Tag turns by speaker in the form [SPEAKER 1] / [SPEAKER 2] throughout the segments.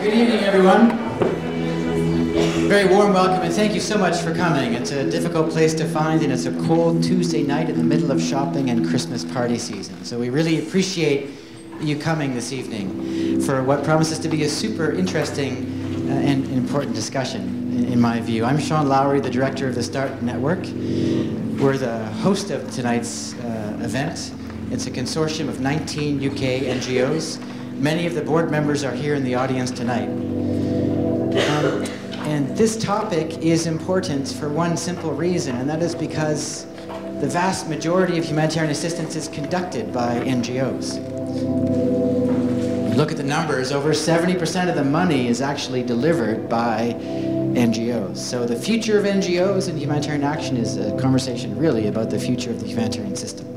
[SPEAKER 1] Good evening, everyone. Very warm welcome, and thank you so much for coming. It's a difficult place to find, and it's a cold Tuesday night in the middle of shopping and Christmas party season. So we really appreciate you coming this evening for what promises to be a super interesting and important discussion, in my view. I'm Sean Lowry, the director of the START Network. We're the host of tonight's event. It's a consortium of 19 UK NGOs. Many of the board members are here in the audience tonight. And this topic is important for one simple reason, and that is because the vast majority of humanitarian assistance is conducted by NGOs. You look at the numbers, over 70% of the money is actually delivered by NGOs. So the future of NGOs and humanitarian action is a conversation really about the future of the humanitarian system.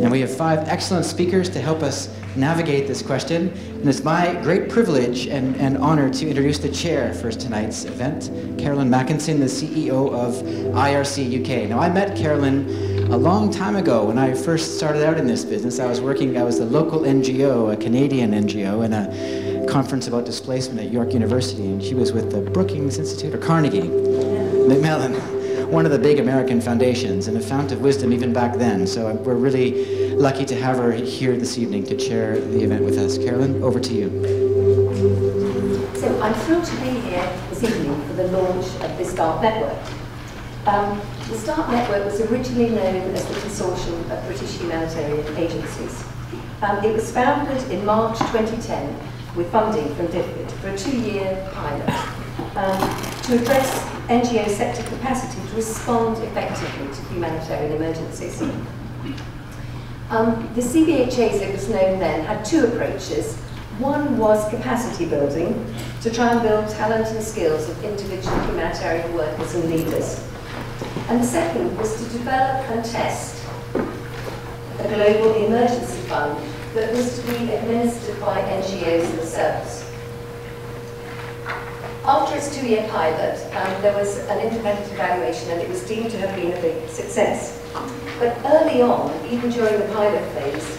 [SPEAKER 1] And we have 5 excellent speakers to help us navigate this question. And it's my great privilege and honor to introduce the chair for tonight's event, Carolyn Makinson, the CEO of IRC UK. Now, I met Carolyn a long time ago when I first started out in this business. I was the local NGO, a Canadian NGO, in a conference about displacement at York University, and she was with the Brookings Institute, or Carnegie, Macmillan, one of the big American foundations, and a fount of wisdom even back then. So we're really lucky to have her here this evening to chair the event with us. Carolyn, over to you.
[SPEAKER 2] So I'm thrilled to be here this evening for the launch of the START Network. The START Network was originally known as the Consortium of British Humanitarian Agencies. It was founded in March 2010 with funding from DFID for a 2-year pilot to address NGO sector capacity to respond effectively to humanitarian emergencies. The CBHA, as it was known then, had 2 approaches. One was capacity building, to try and build talent and skills of individual humanitarian workers and leaders. And the second was to develop and test a global emergency fund that was to be administered by NGOs themselves. After its 2-year pilot, there was an independent evaluation and it was deemed to have been a big success. But early on, even during the pilot phase,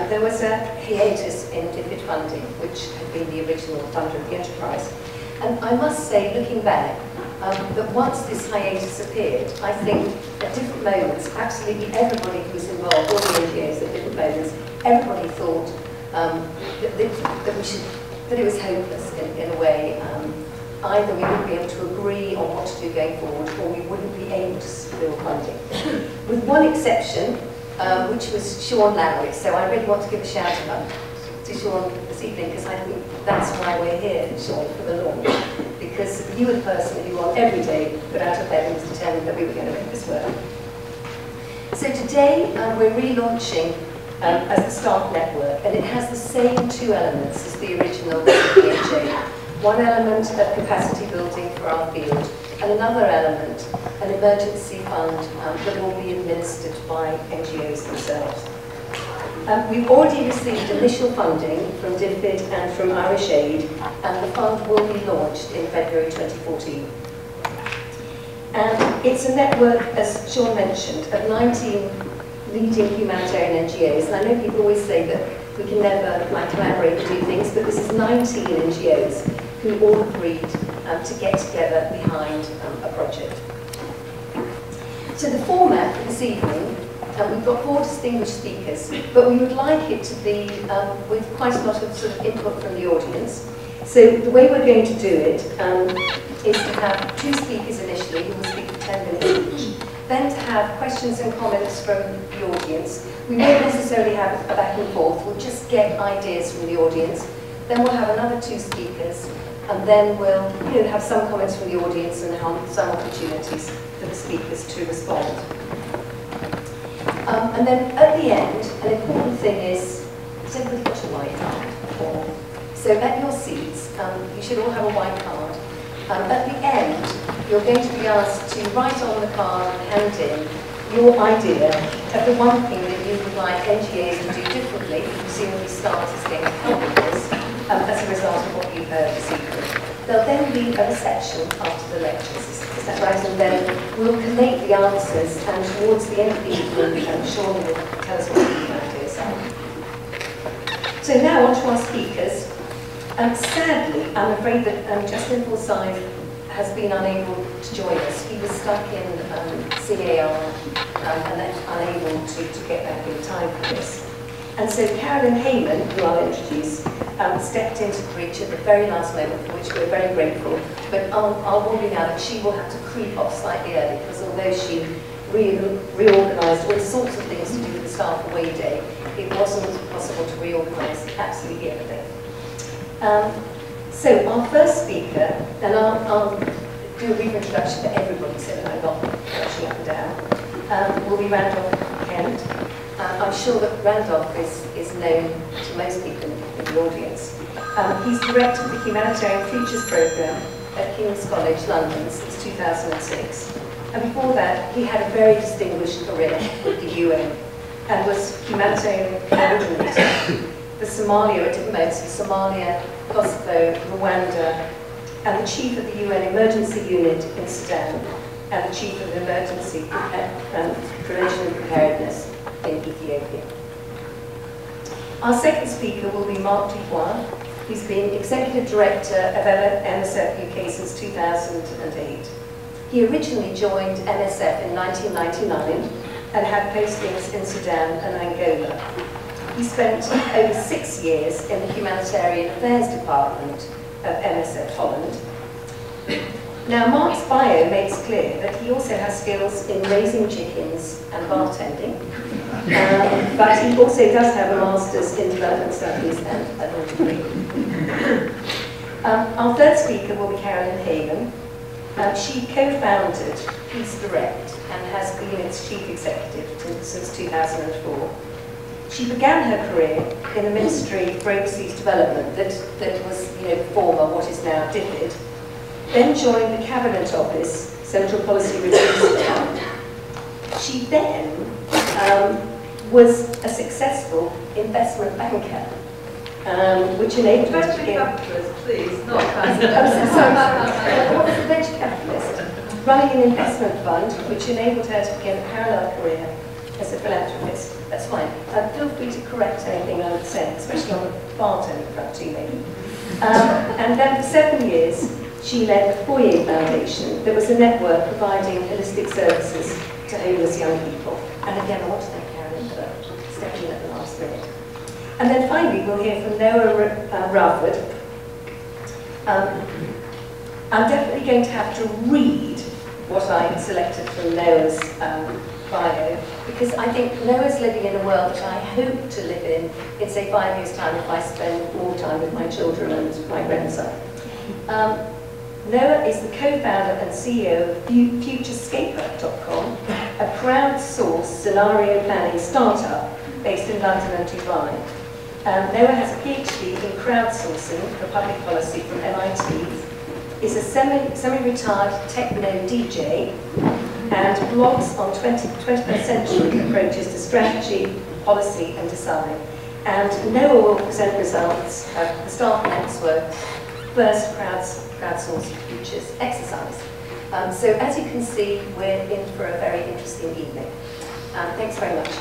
[SPEAKER 2] there was a hiatus in DFID funding, which had been the original funder of the enterprise. And I must say, looking back, that once this hiatus appeared, I think at different moments, absolutely everybody who was involved, all the NGOs at different moments, everybody thought that it was hopeless in a way. Either we wouldn't be able to agree on what to do going forward, or we wouldn't be able to secure funding. With one exception, which was Sean Lowry. So I really want to give a shout out to Sean this evening, because I think that's why we're here, Sean, for the launch. Because you were the person who on every day got out of bed and was determined that we were going to make this work. So today we're relaunching as the START Network, and it has the same 2 elements as the original CBHA. One element of capacity building for our field, and another element, an emergency fund that will be administered by NGOs themselves. We've already received initial funding from DFID and from Irish Aid, and the fund will be launched in February 2014. And it's a network, as Sean mentioned, of 19 leading humanitarian NGOs. And I know people always say that we can never collaborate and do things, but this is 19 NGOs who all agreed to get together behind a project. So the format for this evening, we've got 4 distinguished speakers, but we would like it to be with quite a lot of sort of input from the audience. So the way we're going to do it is to have 2 speakers initially who will speak for 10 minutes each, then to have questions and comments from the audience. We won't necessarily have a back and forth, we'll just get ideas from the audience. Then we'll have another 2 speakers, and then we'll have some comments from the audience and some opportunities for the speakers to respond. And then at the end, an important thing is, has everybody got a white card? So at your seats, you should all have a white card. At the end, you're going to be asked to write on the card and hand in your idea of the one thing that you would like NGOs to do differently, presumably START is going to help with this, as a result of what you heard this evening. There'll then be a reception after the lectures, is that right? And then we'll collate the answers, and towards the end of the evening, Sean will tell us what the ideas are. So now on to our speakers. Sadly, I'm afraid that Justin Forsyth has been unable to join us. He was stuck in CAR and then unable to get back in time for this. And so Carolyn Hayman, who I'll introduce, stepped into the breach at the very last moment, for which we're very grateful. But I'll warn you now that she will have to creep off slightly early, because although she reorganised all sorts of things to do with the Staff Away Day, it wasn't possible to reorganise absolutely everything. So our first speaker, and I'll do a brief introduction for everybody so that I'm not rushing up and down, will be Randolph Kent. I'm sure that Randolph is known to most people in the audience. He's director of the Humanitarian Futures Programme at King's College, London, since 2006. And before that, he had a very distinguished career with the UN and was humanitarian coordinator for Somalia at Medecins, Somalia, Kosovo, Rwanda, and the chief of the UN Emergency Unit in Sudan, and the chief of Emergency Prevention and Preparedness in Ethiopia. Our second speaker will be Marc DuBois. He's been Executive Director of MSF UK since 2008. He originally joined MSF in 1999 and had postings in Sudan and Angola. He spent over 6 years in the Humanitarian Affairs Department of MSF Holland. Now, Marc's bio makes clear that he also has skills in raising chickens and bartending, but he also does have a master's in development studies and a law degree. Our third speaker will be Carolyn Hayman. She co-founded Peace Direct and has been its chief executive since 2004. She began her career in the Ministry for Overseas Development that was, former what is now DFID, then joined the Cabinet Office, Central Policy Review Staff. She then was a successful investment banker, which enabled her to begin...
[SPEAKER 3] capitalist, please, not
[SPEAKER 2] sorry. What was a venture capitalist? Running an investment fund, which enabled her to begin a parallel career as a philanthropist. That's fine. Feel free to correct anything I would say, especially on the bartending front too, maybe. And then for 7 years, she led the Foyer Foundation. There was a network providing holistic services to homeless young people. And again, I want to thank Carolyn for stepping in at the last minute. And then finally, we'll hear from Noah Raford. I'm definitely going to have to read what I selected from Noah's bio, because I think Noah's living in a world that I hope to live in say 5 years' time, if I spend more time with my children and my grandson. Noah is the co-founder and CEO of Futurescaper.com, a crowdsourced scenario planning startup based in London and Dubai. Noah has a PhD in crowdsourcing for public policy from MIT, is a semi-retired techno DJ, and blogs on 21st century approaches to strategy, policy and design. And Noah will present results of the Staff Network's first crowdsourced futures exercise. So as you can see, we're in for a very interesting evening. Thanks very much.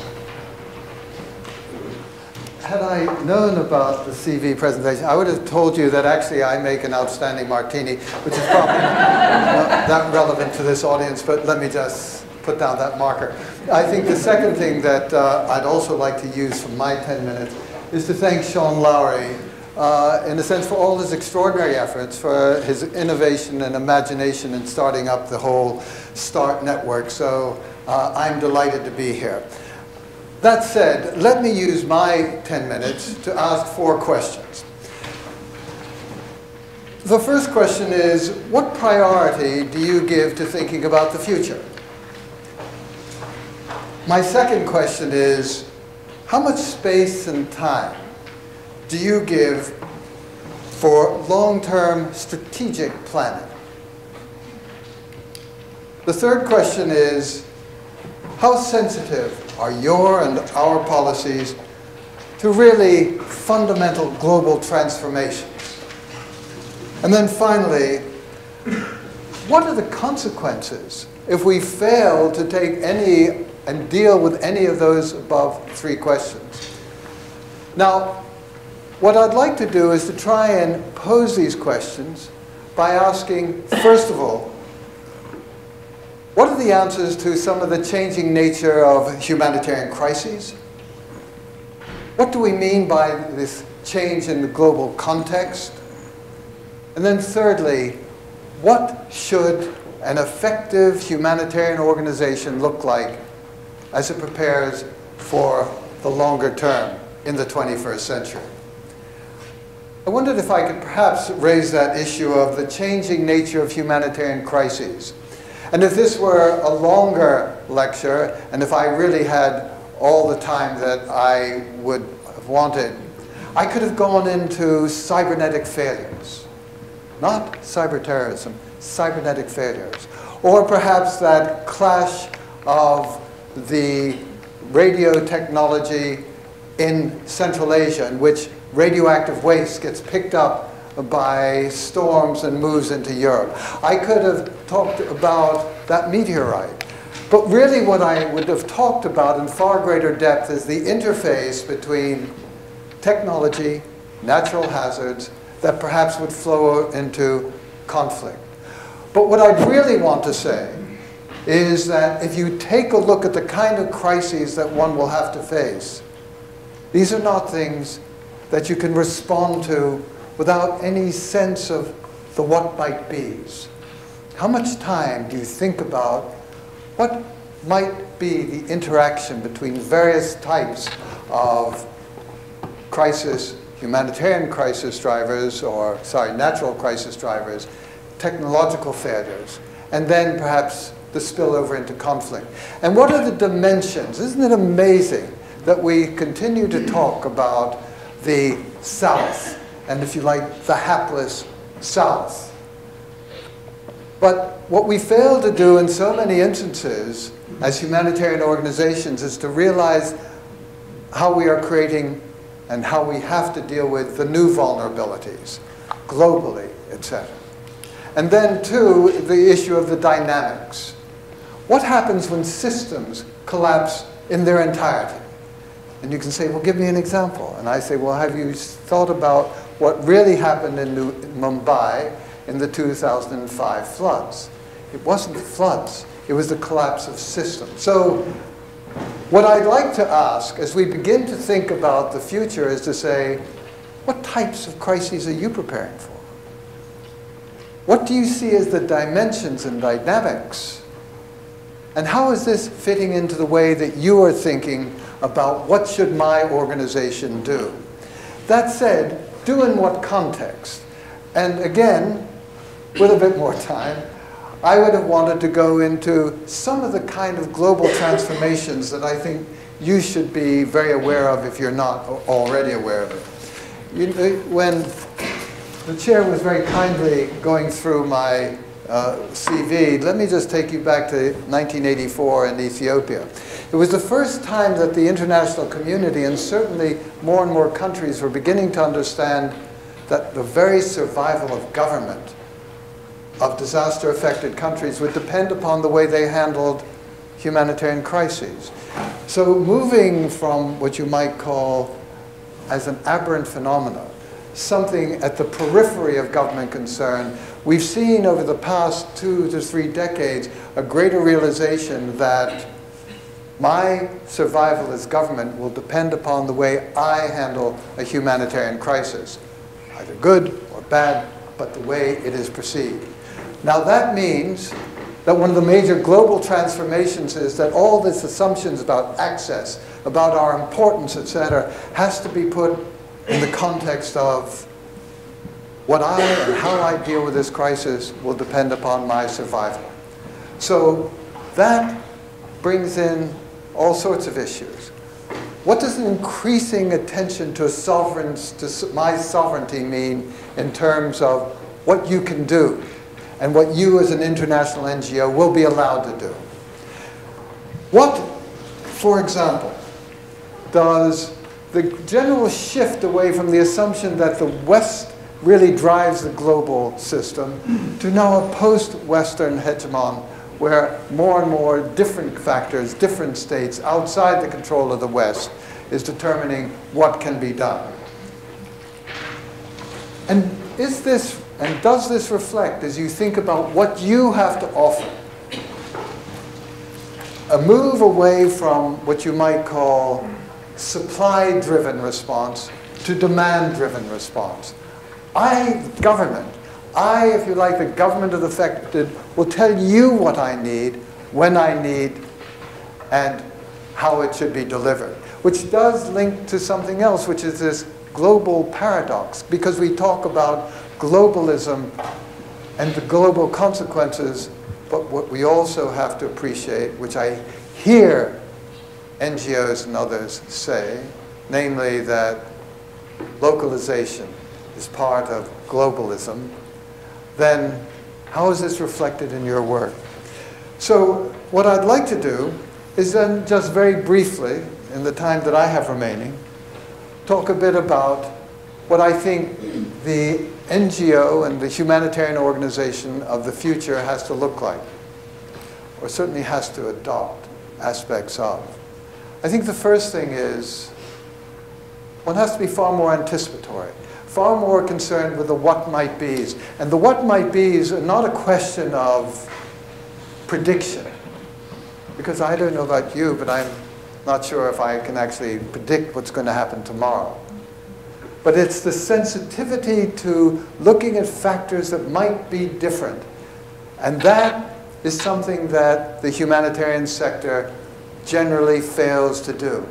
[SPEAKER 4] Had I known about the CV presentation, I would have told you that actually I make an outstanding martini, which is probably not that relevant to this audience, but let me just put down that marker. I think the second thing that I'd also like to use for my 10 minutes is to thank Sean Lowry, in a sense, for all his extraordinary efforts, for his innovation and imagination in starting up the whole START network. So I'm delighted to be here. That said, let me use my 10 minutes to ask 4 questions. The first question is, what priority do you give to thinking about the future? My second question is, how much space and time do you give for long-term strategic planning? The third question is, how sensitive are your and our policies to really fundamental global transformations? And then finally, what are the consequences if we fail to take any and deal with any of those above 3 questions? Now, what I'd like to do is to try and pose these questions by asking, first of all, what are the answers to some of the changing nature of humanitarian crises? What do we mean by this change in the global context? And then thirdly, what should an effective humanitarian organization look like as it prepares for the longer term in the 21st century? I wondered if I could perhaps raise that issue of the changing nature of humanitarian crises. And if this were a longer lecture, and if I really had all the time that I would have wanted, I could have gone into cybernetic failures. Not cyber terrorism, cybernetic failures. Or perhaps that clash of the radio technology in Central Asia, in which radioactive waste gets picked up by storms and moves into Europe. I could have talked about that meteorite. But really what I would have talked about in far greater depth is the interface between technology, natural hazards, that perhaps would flow into conflict. But what I really want to say is that if you take a look at the kind of crises that one will have to face, these are not things that you can respond to without any sense of the what might be's. How much time do you think about what might be the interaction between various types of crisis, humanitarian crisis drivers, or natural crisis drivers, technological failures, and then perhaps the spillover into conflict? And what are the dimensions? Isn't it amazing that we continue to talk about the South, and if you like, the hapless South? But what we fail to do in so many instances as humanitarian organizations is to realize how we are creating and how we have to deal with the new vulnerabilities globally, etc. And then, too, the issue of the dynamics. What happens when systems collapse in their entirety? And you can say, well, give me an example. And I say, well, have you thought about what really happened in Mumbai in the 2005 floods? It wasn't the floods. It was the collapse of systems. So what I'd like to ask as we begin to think about the future is to say, what types of crises are you preparing for? What do you see as the dimensions and dynamics? And how is this fitting into the way that you are thinking about what should my organization do? That said, do in what context? And again, with a bit more time, I would have wanted to go into some of the kind of global transformations that I think you should be very aware of if you're not already aware of it. When the chair was very kindly going through my CV, let me just take you back to 1984 in Ethiopia. It was the first time that the international community, and certainly more and more countries, were beginning to understand that the very survival of government of disaster-affected countries would depend upon the way they handled humanitarian crises. So moving from what you might call as an aberrant phenomenon, something at the periphery of government concern, we've seen over the past 2 to 3 decades a greater realization that my survival as government will depend upon the way I handle a humanitarian crisis, either good or bad, but the way it is perceived. Now that means that one of the major global transformations is that all these assumptions about access, about our importance, etc., has to be put in the context of what I and how I deal with this crisis will depend upon my survival. So that brings in all sorts of issues. What does an increasing attention to my sovereignty mean in terms of what you can do and what you as an international NGO will be allowed to do? What, for example, does the general shift away from the assumption that the West really drives the global system to now a post-Western hegemon where more and more different factors, different states outside the control of the West is determining what can be done? And is this, and does this reflect, as you think about what you have to offer, a move away from what you might call supply-driven response to demand-driven response? Government, if you like, the government of the affected, will tell you what I need, when I need, and how it should be delivered. Which does link to something else, which is this global paradox, because we talk about globalism and the global consequences, but what we also have to appreciate, which I hear NGOs and others say, namely that localization is part of globalism, then how is this reflected in your work? So what I'd like to do is then just very briefly, in the time that I have remaining, talk a bit about what I think the NGO and the humanitarian organization of the future has to look like, or certainly has to adopt aspects of. I think the first thing is one has to be far more anticipatory, far more concerned with the what might be's. And the what might be's are not a question of prediction, because I don't know about you, but I'm not sure if I can actually predict what's going to happen tomorrow. But it's the sensitivity to looking at factors that might be different. And that is something that the humanitarian sector generally fails to do.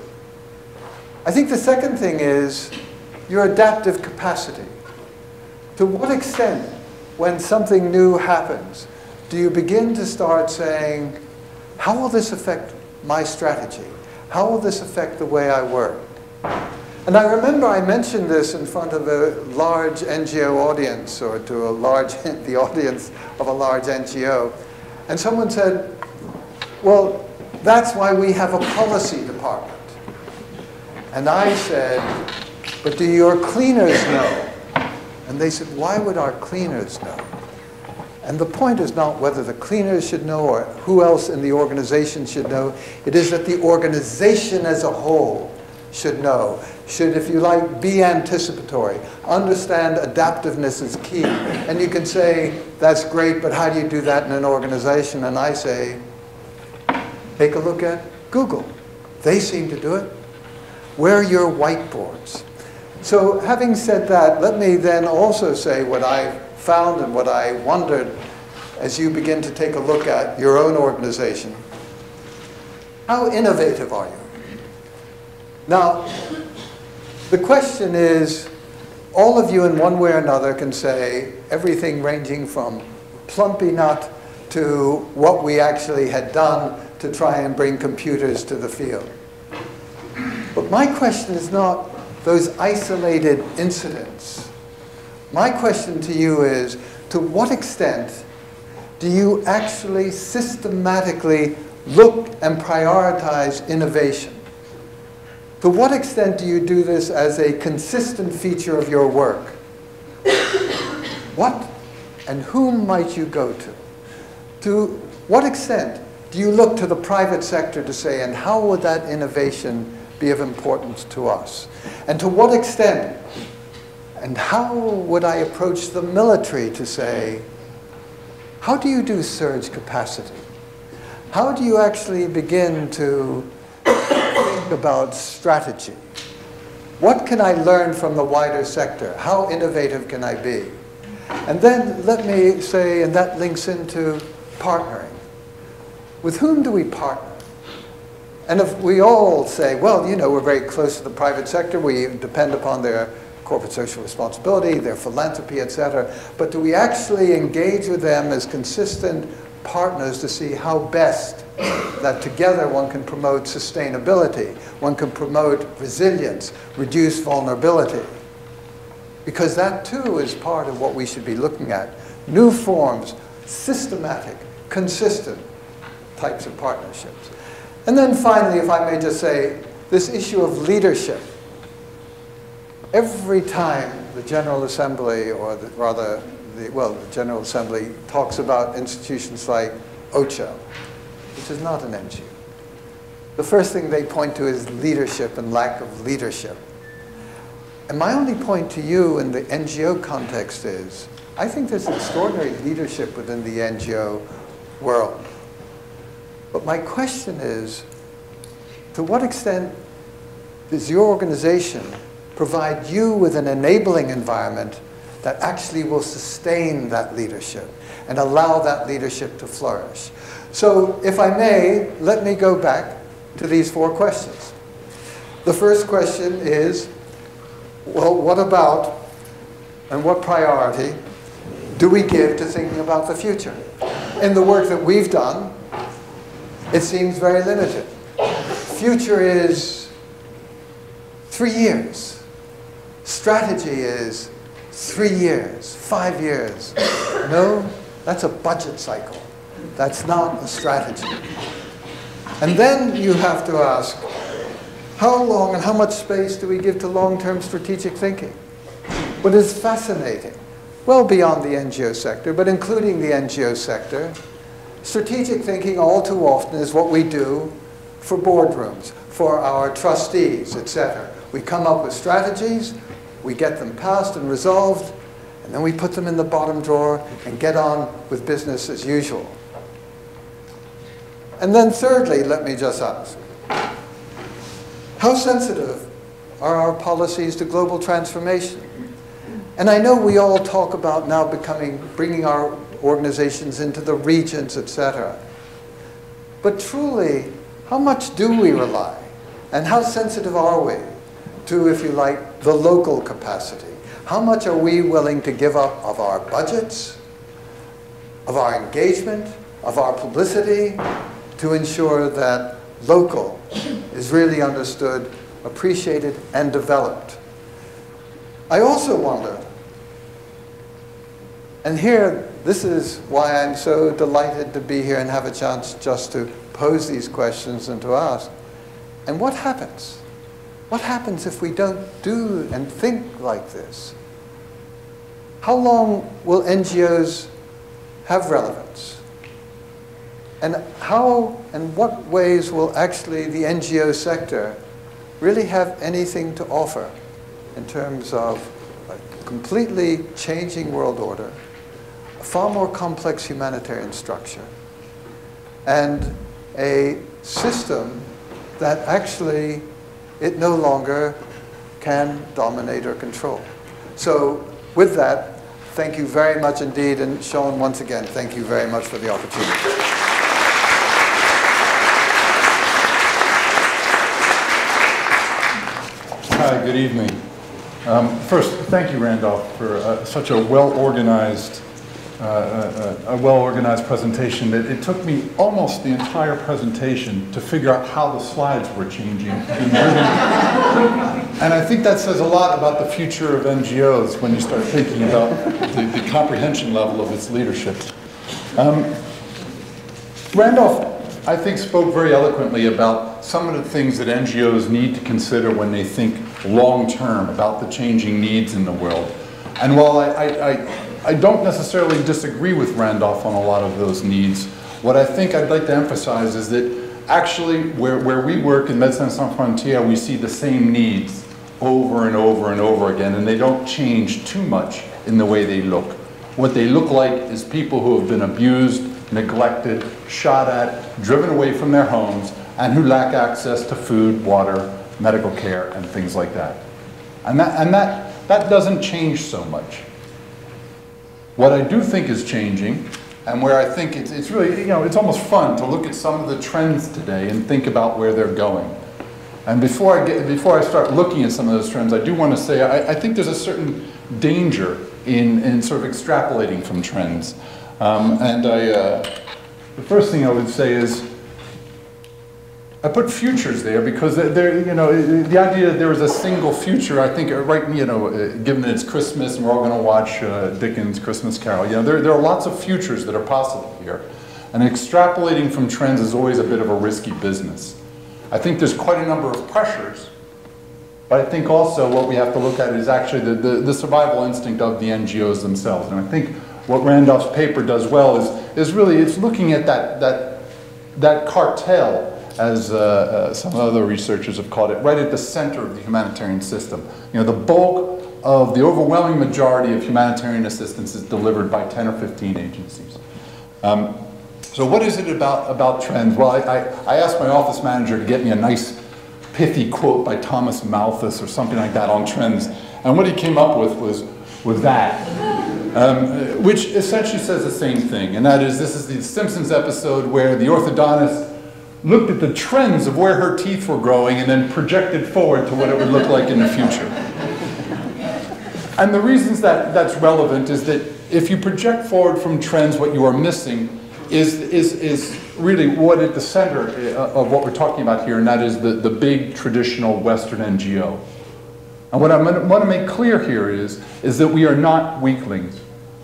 [SPEAKER 4] I think the second thing is your adaptive capacity. To what extent, when something new happens, do you begin to start saying, how will this affect my strategy? How will this affect the way I work? And I remember I mentioned this in front of a large NGO audience, or to the audience of a large NGO. And someone said, well, that's why we have a policy department. And I said, but do your cleaners know? And they said, why would our cleaners know? And the point is not whether the cleaners should know or who else in the organization should know. It is that the organization as a whole should know, should, if you like, be anticipatory, understand adaptiveness is key. And you can say, that's great, but how do you do that in an organization? And I say, take a look at Google. They seem to do it. Where are your whiteboards? So having said that, let me then also say what I found and what I wondered as you begin to take a look at your own organization. How innovative are you? Now, the question is, all of you in one way or another can say everything ranging from plumpy nut to what we actually had done to try and bring computers to the field. But my question is not those isolated incidents. My question to you is, to what extent do you actually systematically look and prioritize innovation? To what extent do you do this as a consistent feature of your work? What and whom might you go to? To what extent do you look to the private sector to say, and how would that innovation be of importance to us? And to what extent, and how would I approach the military to say, how do you do surge capacity? How do you actually begin to think about strategy? What can I learn from the wider sector? How innovative can I be? And then let me say, and that links into partnering. With whom do we partner? And if we all say, well, you know, we're very close to the private sector, we depend upon their corporate social responsibility, their philanthropy, etc. But do we actually engage with them as consistent partners to see how best that together one can promote sustainability, one can promote resilience, reduce vulnerability? Because that too is part of what we should be looking at. New forms, systematic, consistent types of partnerships. And then finally, if I may just say, this issue of leadership. Every time the General Assembly, or the General Assembly talks about institutions like OCHA, which is not an NGO, the first thing they point to is leadership and lack of leadership. And my only point to you in the NGO context is, I think there's extraordinary leadership within the NGO world. But my question is, to what extent does your organization provide you with an enabling environment that actually will sustain that leadership and allow that leadership to flourish? So, if I may, let me go back to these 4 questions. The first question is, well, what about and what priority do we give to thinking about the future? In the work that we've done, it seems very limited. Future is 3 years. Strategy is 3 years, 5 years. No, that's a budget cycle. That's not a strategy. And then you have to ask, how long and how much space do we give to long-term strategic thinking? What is fascinating, well beyond the NGO sector, but including the NGO sector, strategic thinking all too often is what we do for boardrooms, for our trustees, etc. We come up with strategies, we get them passed and resolved, and then we put them in the bottom drawer and get on with business as usual. And then thirdly, let me just ask, how sensitive are our policies to global transformation? And I know we all talk about now bringing our organizations into the regions, etc. But truly, how much do we rely? And how sensitive are we to, if you like, the local capacity? How much are we willing to give up of our budgets, of our engagement, of our publicity, to ensure that local is really understood, appreciated, and developed? I also wonder, and here, this is why I'm so delighted to be here and have a chance just to pose these questions and to ask, and what happens? What happens if we don't do and think like this? How long will NGOs have relevance? And how and what ways will actually the NGO sector really have anything to offer in terms of a completely changing world order, a far more complex humanitarian structure, and a system that actually it no longer can dominate or control? So with that, thank you very much indeed. And Sean, once again, thank you very much for the opportunity.
[SPEAKER 3] Hi, good evening. First, thank you, Randolph, for such a well-organized presentation. It took me almost the entire presentation to figure out how the slides were changing. And I think that says a lot about the future of NGOs when you start thinking about the comprehension level of its leadership. Randolph, I think, spoke very eloquently about some of the things that NGOs need to consider when they think long-term about the changing needs in the world. And while I don't necessarily disagree with Randolph on a lot of those needs, what I think I'd like to emphasize is that actually where we work in Medecins Sans Frontières, we see the same needs over and over and over again, and they don't change too much in the way they look. What they look like is people who have been abused, neglected, shot at, driven away from their homes, and who lack access to food, water, medical care, and things like that. And that doesn't change so much. What I do think is changing, and where I think it's really, it's almost fun to look at some of the trends today and think about where they're going. And before I start looking at some of those trends, I do want to say I think there's a certain danger in sort of extrapolating from trends. The first thing I would say is, I put futures there because the idea that there is a single future, I think, right, given that it's Christmas and we're all going to watch Dickens' Christmas Carol, there are lots of futures that are possible here. And extrapolating from trends is always a bit of a risky business. I think there's quite a number of pressures, but I think also what we have to look at is actually the survival instinct of the NGOs themselves. And I think what Randolph's paper does well is really, it's looking at that that cartel, as some other researchers have called it, right at the center of the humanitarian system. You know, the bulk of the overwhelming majority of humanitarian assistance is delivered by 10 or 15 agencies. So what is it about trends? Well, I asked my office manager to get me a nice pithy quote by Thomas Malthus or something like that on trends. And what he came up with was that, which essentially says the same thing. And that is, this is the Simpsons episode where the orthodontist looked at the trends of where her teeth were growing and then projected forward to what it would look like in the future. And the reasons that's relevant is that if you project forward from trends, what you are missing is really what at the center of what we're talking about here, and that is the big traditional Western NGO. And what I want to make clear here is that we are not weaklings.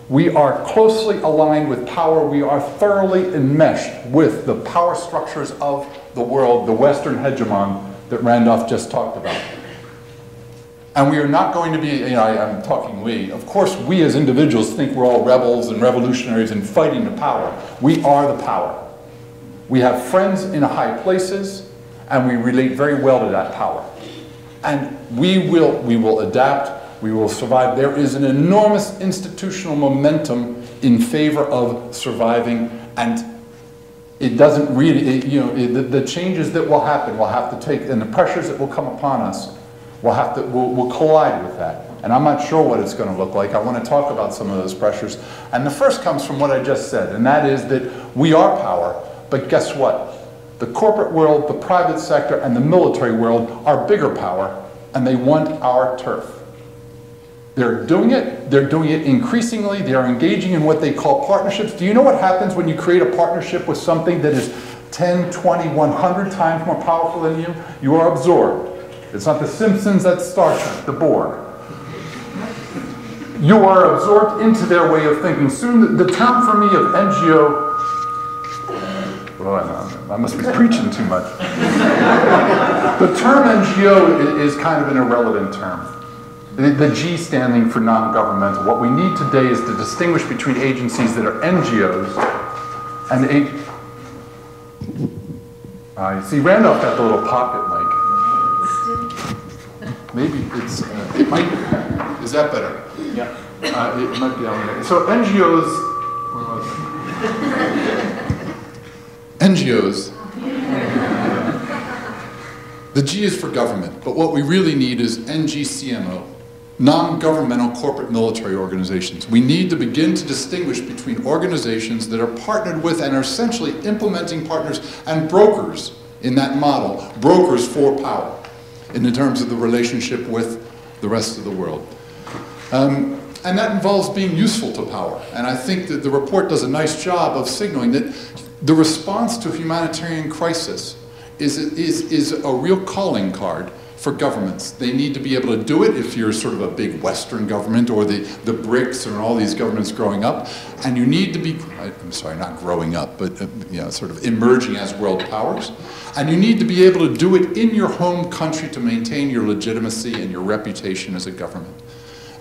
[SPEAKER 3] We are closely aligned with power. We are thoroughly enmeshed with the power structures of the world, the Western hegemon that Randolph just talked about. And we are not going to be, you know, I'm talking we. Of course, we as individuals think we're all rebels and revolutionaries and fighting the power. We are the power. We have friends in high places, and we relate very well to that power. And we will adapt, we will survive. There is an enormous institutional momentum in favor of surviving, and it doesn't really, the changes that will happen will have to take, and the pressures that will come upon us will collide with that. And I'm not sure what it's going to look like. I want to talk about some of those pressures. And the first comes from what I just said, and that is that we are power, but guess what? The corporate world, the private sector, and the military world are bigger power, and they want our turf. They're doing it increasingly. They're engaging in what they call partnerships. Do you know what happens when you create a partnership with something that is 10, 20, 100 times more powerful than you? You are absorbed. It's not the Simpsons, that's Star Trek, the Borg. You are absorbed into their way of thinking. Soon, the term for me of NGO, well, I must be preaching too much. The term NGO is kind of an irrelevant term. The G standing for non-governmental. What we need today is to distinguish between agencies that are NGOs and you see, Randolph got the little pocket mic. Maybe it's, it might, is that better?
[SPEAKER 1] Yeah.
[SPEAKER 3] It might be on there. So NGOs, where was it? NGOs. The G is for government, but what we really need is NGCMO, non-governmental corporate military organizations. We need to begin to distinguish between organizations that are partnered with and are essentially implementing partners and brokers in that model, brokers for power in the terms of the relationship with the rest of the world. And that involves being useful to power. And I think that the report does a nice job of signaling that the response to a humanitarian crisis is a real calling card for governments. They need to be able to do it if you're sort of a big Western government or the BRICS and all these governments growing up. And you need to be, I'm sorry, not growing up, but sort of emerging as world powers. And you need to be able to do it in your home country to maintain your legitimacy and your reputation as a government.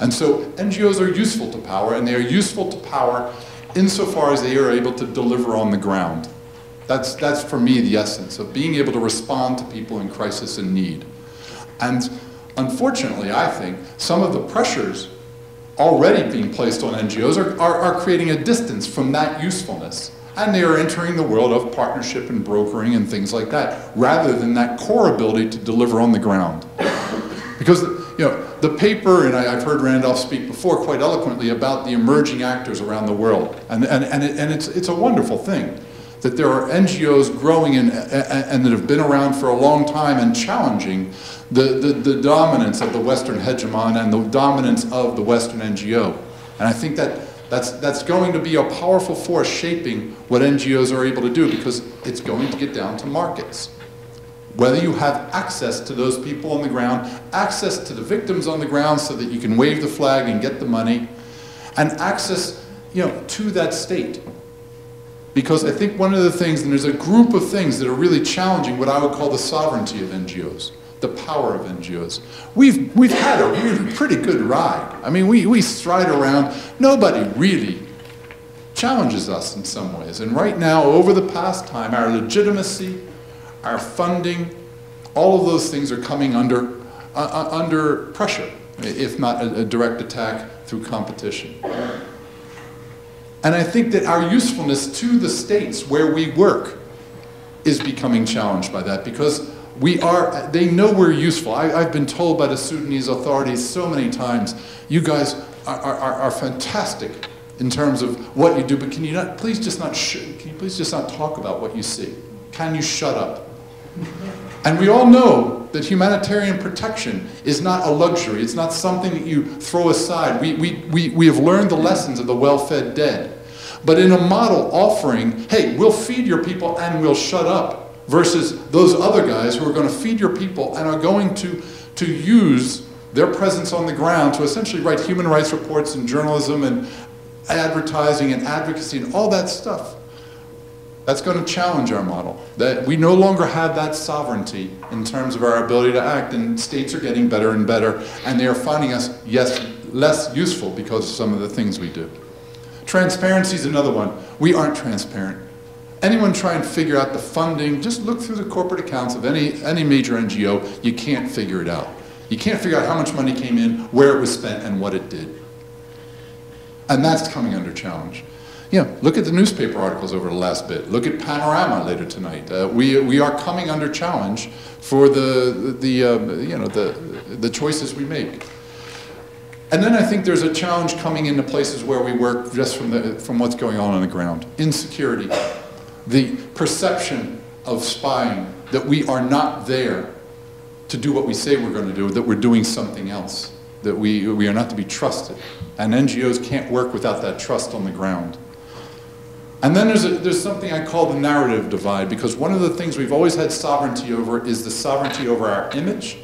[SPEAKER 3] And so NGOs are useful to power, and they are useful to power insofar as they are able to deliver on the ground. That's for me the essence of being able to respond to people in crisis and need. And unfortunately, I think some of the pressures already being placed on NGOs are creating a distance from that usefulness. And they are entering the world of partnership and brokering and things like that, rather than that core ability to deliver on the ground. Because the paper, and I've heard Randolph speak before quite eloquently about the emerging actors around the world. And it's a wonderful thing that there are NGOs growing and that have been around for a long time and challenging the dominance of the Western hegemon and the dominance of the Western NGO. And I think that's going to be a powerful force shaping what NGOs are able to do, because it's going to get down to markets. Whether you have access to those people on the ground, access to the victims on the ground so that you can wave the flag and get the money, and access to that state. Because I think one of the things, and there's a group of things that are really challenging what I would call the sovereignty of NGOs, the power of NGOs. We've had a really pretty good ride. I mean, we stride around. Nobody really challenges us in some ways. And right now, over the past time, our legitimacy, our funding, all of those things are coming under pressure, if not a direct attack through competition. And I think that our usefulness to the states where we work is becoming challenged by that, because they know we're useful. I've been told by the Sudanese authorities so many times, you guys are fantastic in terms of what you do, but can you please just not talk about what you see? Can you shut up? And we all know that humanitarian protection is not a luxury. It's not something that you throw aside. We have learned the lessons of the well-fed dead. But in a model offering, hey, we'll feed your people and we'll shut up, versus those other guys who are going to feed your people and are going to use their presence on the ground to essentially write human rights reports and journalism and advertising and advocacy and all that stuff. That's going to challenge our model. That we no longer have that sovereignty in terms of our ability to act, and states are getting better and better, and they are finding us, yes, less useful because of some of the things we do. Transparency is another one. We aren't transparent. Anyone try and figure out the funding, just look through the corporate accounts of any major NGO, you can't figure it out. You can't figure out how much money came in, where it was spent, and what it did. And that's coming under challenge. Look at the newspaper articles over the last bit. Look at Panorama later tonight. We are coming under challenge for the choices we make. And then I think there's a challenge coming into places where we work just from what's going on the ground. Insecurity, the perception of spying, that we are not there to do what we say we're going to do, that we're doing something else, that we are not to be trusted. And NGOs can't work without that trust on the ground. And then there's something I call the narrative divide, because one of the things we've always had sovereignty over is the sovereignty over our image,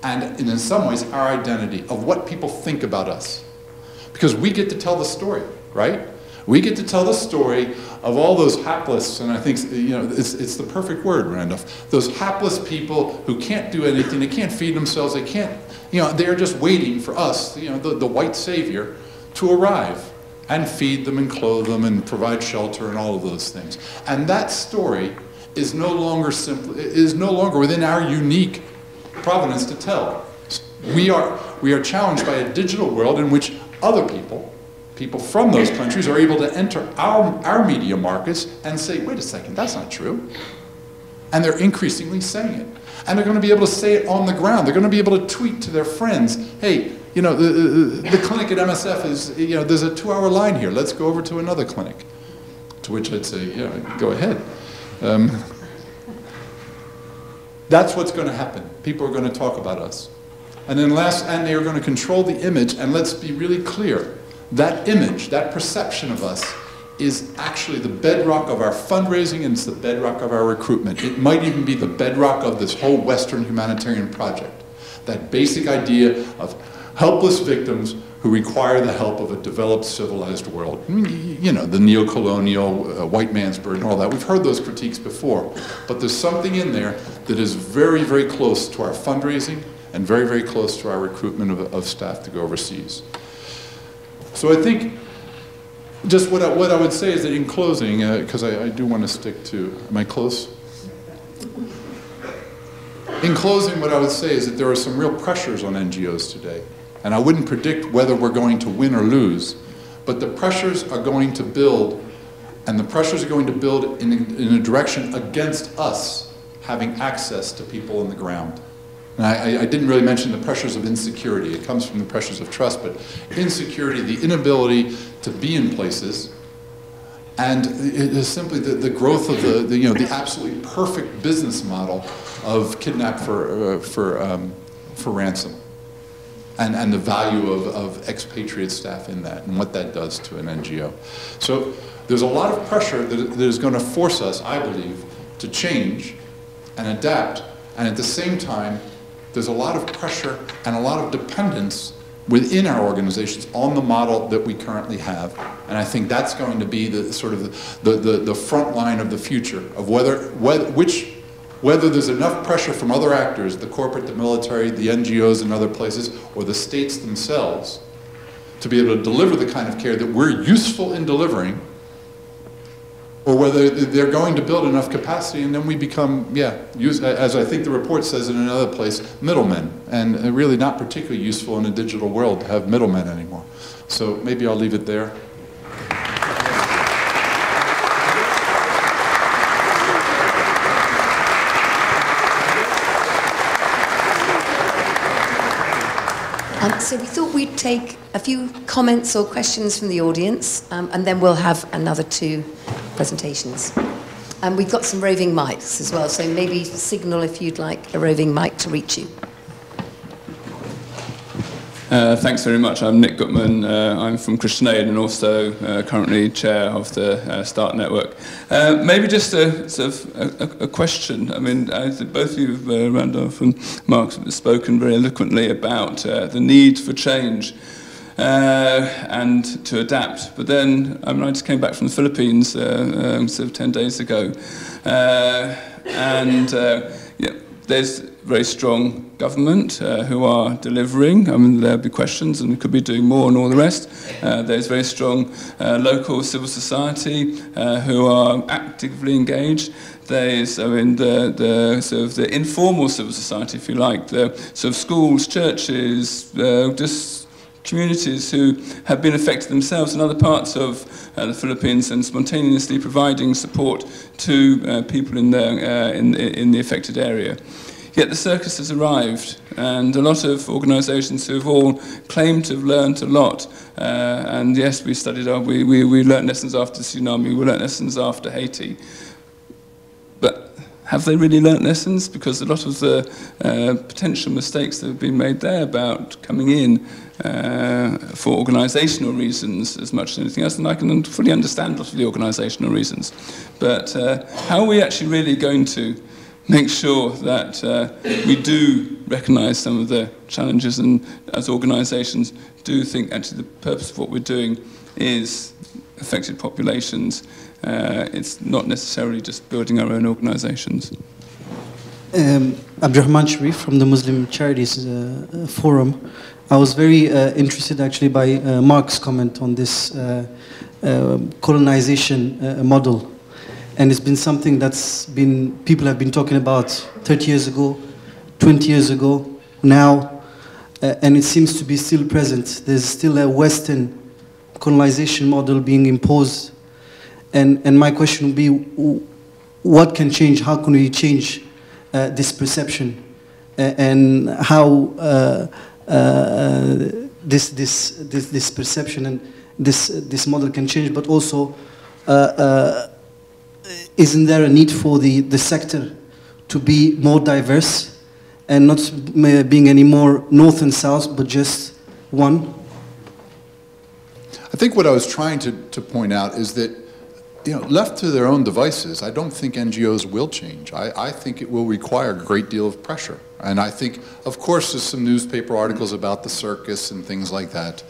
[SPEAKER 3] and in some ways our identity, of what people think about us. Because we get to tell the story, right? We get to tell the story of all those hapless, and I think it's the perfect word, Randolph, those hapless people who can't do anything, they can't feed themselves, they can't, they're just waiting for us, the white savior, to arrive and feed them and clothe them and provide shelter and all of those things. And that story is no longer within our unique provenance to tell. We are challenged by a digital world in which other people from those countries are able to enter our media markets and say, wait a second, that's not true. And they're increasingly saying it. And they're going to be able to say it on the ground. They're going to be able to tweet to their friends, hey, the clinic at MSF is, there's a 2-hour line here. Let's go over to another clinic. To which I'd say, go ahead. That's what's going to happen. People are going to talk about us. And then and they are going to control the image, and let's be really clear. That image, that perception of us, is actually the bedrock of our fundraising, and it's the bedrock of our recruitment. It might even be the bedrock of this whole Western humanitarian project. That basic idea of helpless victims who require the help of a developed, civilized world. The neo-colonial, white man's burden, all that. We've heard those critiques before. But there's something in there that is very, very close to our fundraising and very, very close to our recruitment of staff to go overseas. So I think just what I would say is that in closing, because I do want to stick to, am I close? In closing, what I would say is that there are some real pressures on NGOs today. And I wouldn't predict whether we're going to win or lose, but the pressures are going to build, and the pressures are going to build in a direction against us having access to people on the ground. And I didn't really mention the pressures of insecurity. It comes from the pressures of trust, but insecurity, the inability to be in places, and it is simply the growth of the absolutely perfect business model of kidnap for ransom. And the value of expatriate staff in that, and what that does to an NGO. So there's a lot of pressure that is going to force us, I believe, to change and adapt. And at the same time, there's a lot of pressure and a lot of dependence within our organizations on the model that we currently have. And I think that's going to be the sort of the front line of the future of whether there's enough pressure from other actors, the corporate, the military, the NGOs and other places, or the states themselves, to be able to deliver the kind of care that we're useful in delivering, or whether they're going to build enough capacity, and then we become, as I think the report says in another place, middlemen, and really not particularly useful in a digital world to have middlemen anymore. So maybe I'll leave it there.
[SPEAKER 2] So we thought we'd take a few comments or questions from the audience, and then we'll have another 2 presentations. And we've got some roving mics as well, so maybe signal if you'd like a roving mic to reach you.
[SPEAKER 5] Thanks very much. I'm Nick Gutman. I'm from Christian Aid and also currently chair of the START network. Maybe just a question. I mean, both of you, Randolph and Marc, have spoken very eloquently about the need for change and to adapt. But then, I just came back from the Philippines sort of 10 days ago, there's very strong government who are delivering. There'll be questions and we could be doing more and all the rest. There's very strong local civil society who are actively engaged. There's the sort of the informal civil society, if you like, the sort of schools, churches, just communities who have been affected themselves in other parts of the Philippines and spontaneously providing support to people in the affected area. Yet the circus has arrived, and a lot of organisations who have all claimed to have learned a lot. And yes, we studied, we learnt lessons after the tsunami, we learnt lessons after Haiti. But have they really learnt lessons? Because a lot of the potential mistakes that have been made there about coming in for organisational reasons as much as anything else, and I can fully understand a lot of the organisational reasons. But how are we actually really going to make sure that we do recognise some of the challenges, and as organisations do think actually the purpose of what we're doing is affected populations. It's not necessarily just building our own organisations.
[SPEAKER 6] Abdurrahman Sharif from the Muslim Charities Forum. I was very interested actually by Marc's comment on this colonization model. And it's been something people have been talking about 30 years ago, 20 years ago, now, and it seems to be still present. There's still a Western colonization model being imposed. And my question would be, what can change? How can we change this perception? And how this perception and this model can change, but also isn't there a need for the sector to be more diverse and not being any more north and south, but just one?
[SPEAKER 3] I think what I was trying to point out is that, left to their own devices, I don't think NGOs will change. I think it will require a great deal of pressure. And I think, of course, there's some newspaper articles about the circus and things like that.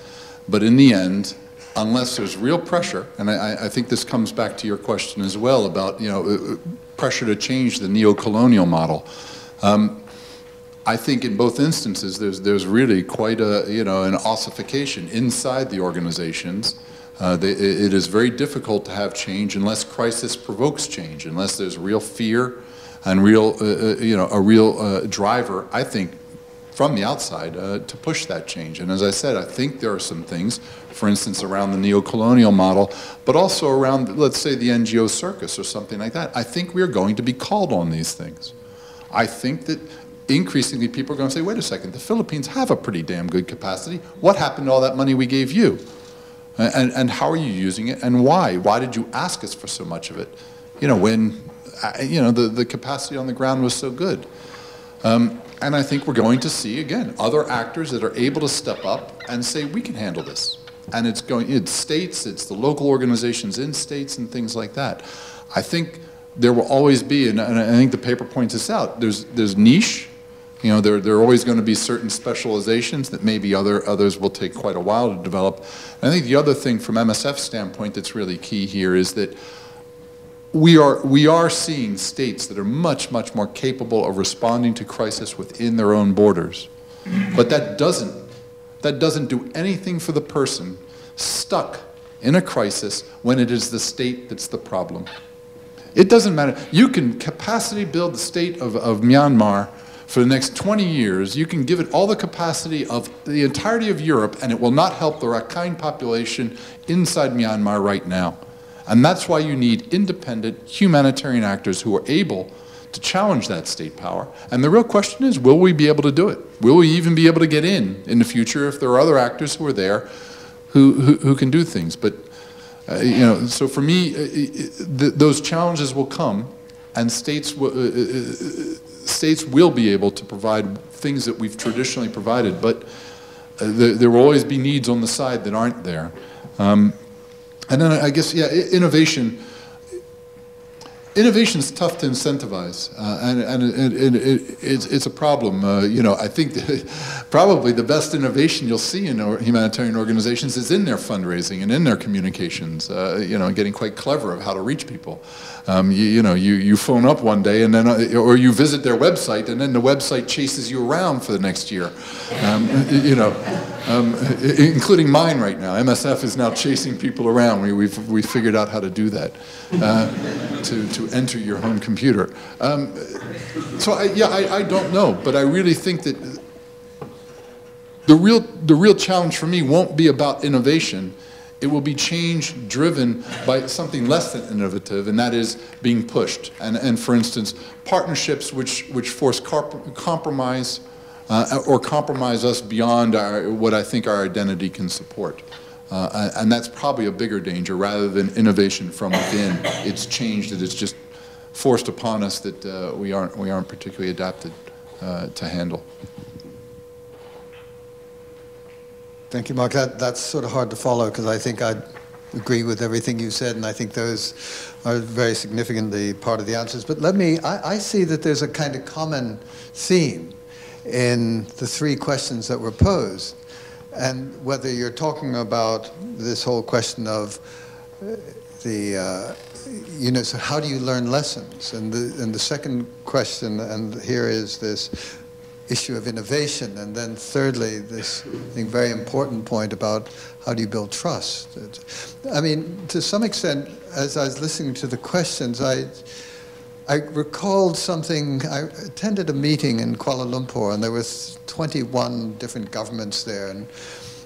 [SPEAKER 3] But in the end, unless there's real pressure, and I think this comes back to your question as well about pressure to change the neo-colonial model. I think in both instances there's really quite an ossification inside the organizations. It is very difficult to have change unless crisis provokes change, unless there's real fear and a real driver, I think, from the outside to push that change. And as I said, I think there are some things, for instance, around the neo-colonial model, but also around, let's say, the NGO circus or something like that. I think we are going to be called on these things. I think that increasingly people are going to say, wait a second, the Philippines have a pretty damn good capacity. What happened to all that money we gave you? And how are you using it, and why? Why did you ask us for so much of it? When the capacity on the ground was so good. And I think we're going to see, again, other actors that are able to step up and say, we can handle this. And it's states, it's the local organizations in states and things like that. I think there will always be, and I think the paper points this out, there's niche. There are always going to be certain specializations that maybe others will take quite a while to develop. And I think the other thing from MSF's standpoint that's really key here is that we are seeing states that are much, much more capable of responding to crisis within their own borders. But that doesn't that doesn't do anything for the person stuck in a crisis when it is the state that's the problem. It doesn't matter. You can capacity build the state of Myanmar for the next 20 years. You can give it all the capacity of the entirety of Europe, and it will not help the Rakhine population inside Myanmar right now. And that's why you need independent humanitarian actors who are able to challenge that state power. And the real question is, will we be able to do it? Will we even be able to get in the future if there are other actors who are there who can do things? But you know, so for me, those challenges will come, and states will be able to provide things that we've traditionally provided, but there will always be needs on the side that aren't there. And then I guess, yeah, innovation's tough to incentivize, and it's a problem. You know, I think probably the best innovation you'll see in humanitarian organizations is in their fundraising and in their communications. You know, getting quite clever of how to reach people. You know, you phone up one day, and then, or you visit their website, and then the website chases you around for the next year. You know, including mine right now. MSF is now chasing people around. We've figured out how to do that. To enter your home computer. So I don't know, but I really think that the real challenge for me won't be about innovation. It will be change driven by something less than innovative, and that is being pushed. And for instance, partnerships which force compromise or compromise us beyond what I think our identity can support. And that's probably a bigger danger rather than innovation from within. It's change that is just forced upon us that we aren't particularly adapted to handle.
[SPEAKER 4] Thank you, Marc. That's sort of hard to follow, because I think I agree with everything you said, and I think those are very significantly part of the answers. But I see that there's a kind of common theme in the three questions that were posed. And whether you're talking about this whole question of you know, so how do you learn lessons? And the second question, and here is this issue of innovation, and then thirdly, this, I think, very important point about how do you build trust? I mean, to some extent, as I was listening to the questions, I recalled something. I attended a meeting in Kuala Lumpur, and there was 21 different governments there, and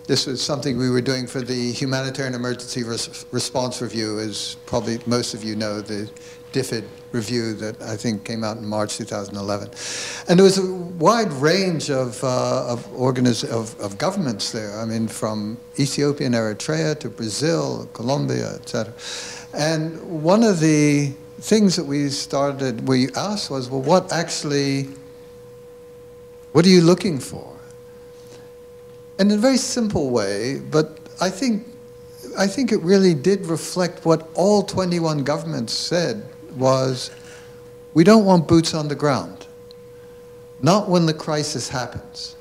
[SPEAKER 4] this was something we were doing for the Humanitarian Emergency Response Review, as probably most of you know, the DFID review that I think came out in March 2011. And there was a wide range of governments there. I mean, from Ethiopia and Eritrea to Brazil, Colombia, etc. And one of the things that we asked was, well, what are you looking for? And in a very simple way, but I think it really did reflect what all 21 governments said was, we don't want boots on the ground. Not when the crisis happens.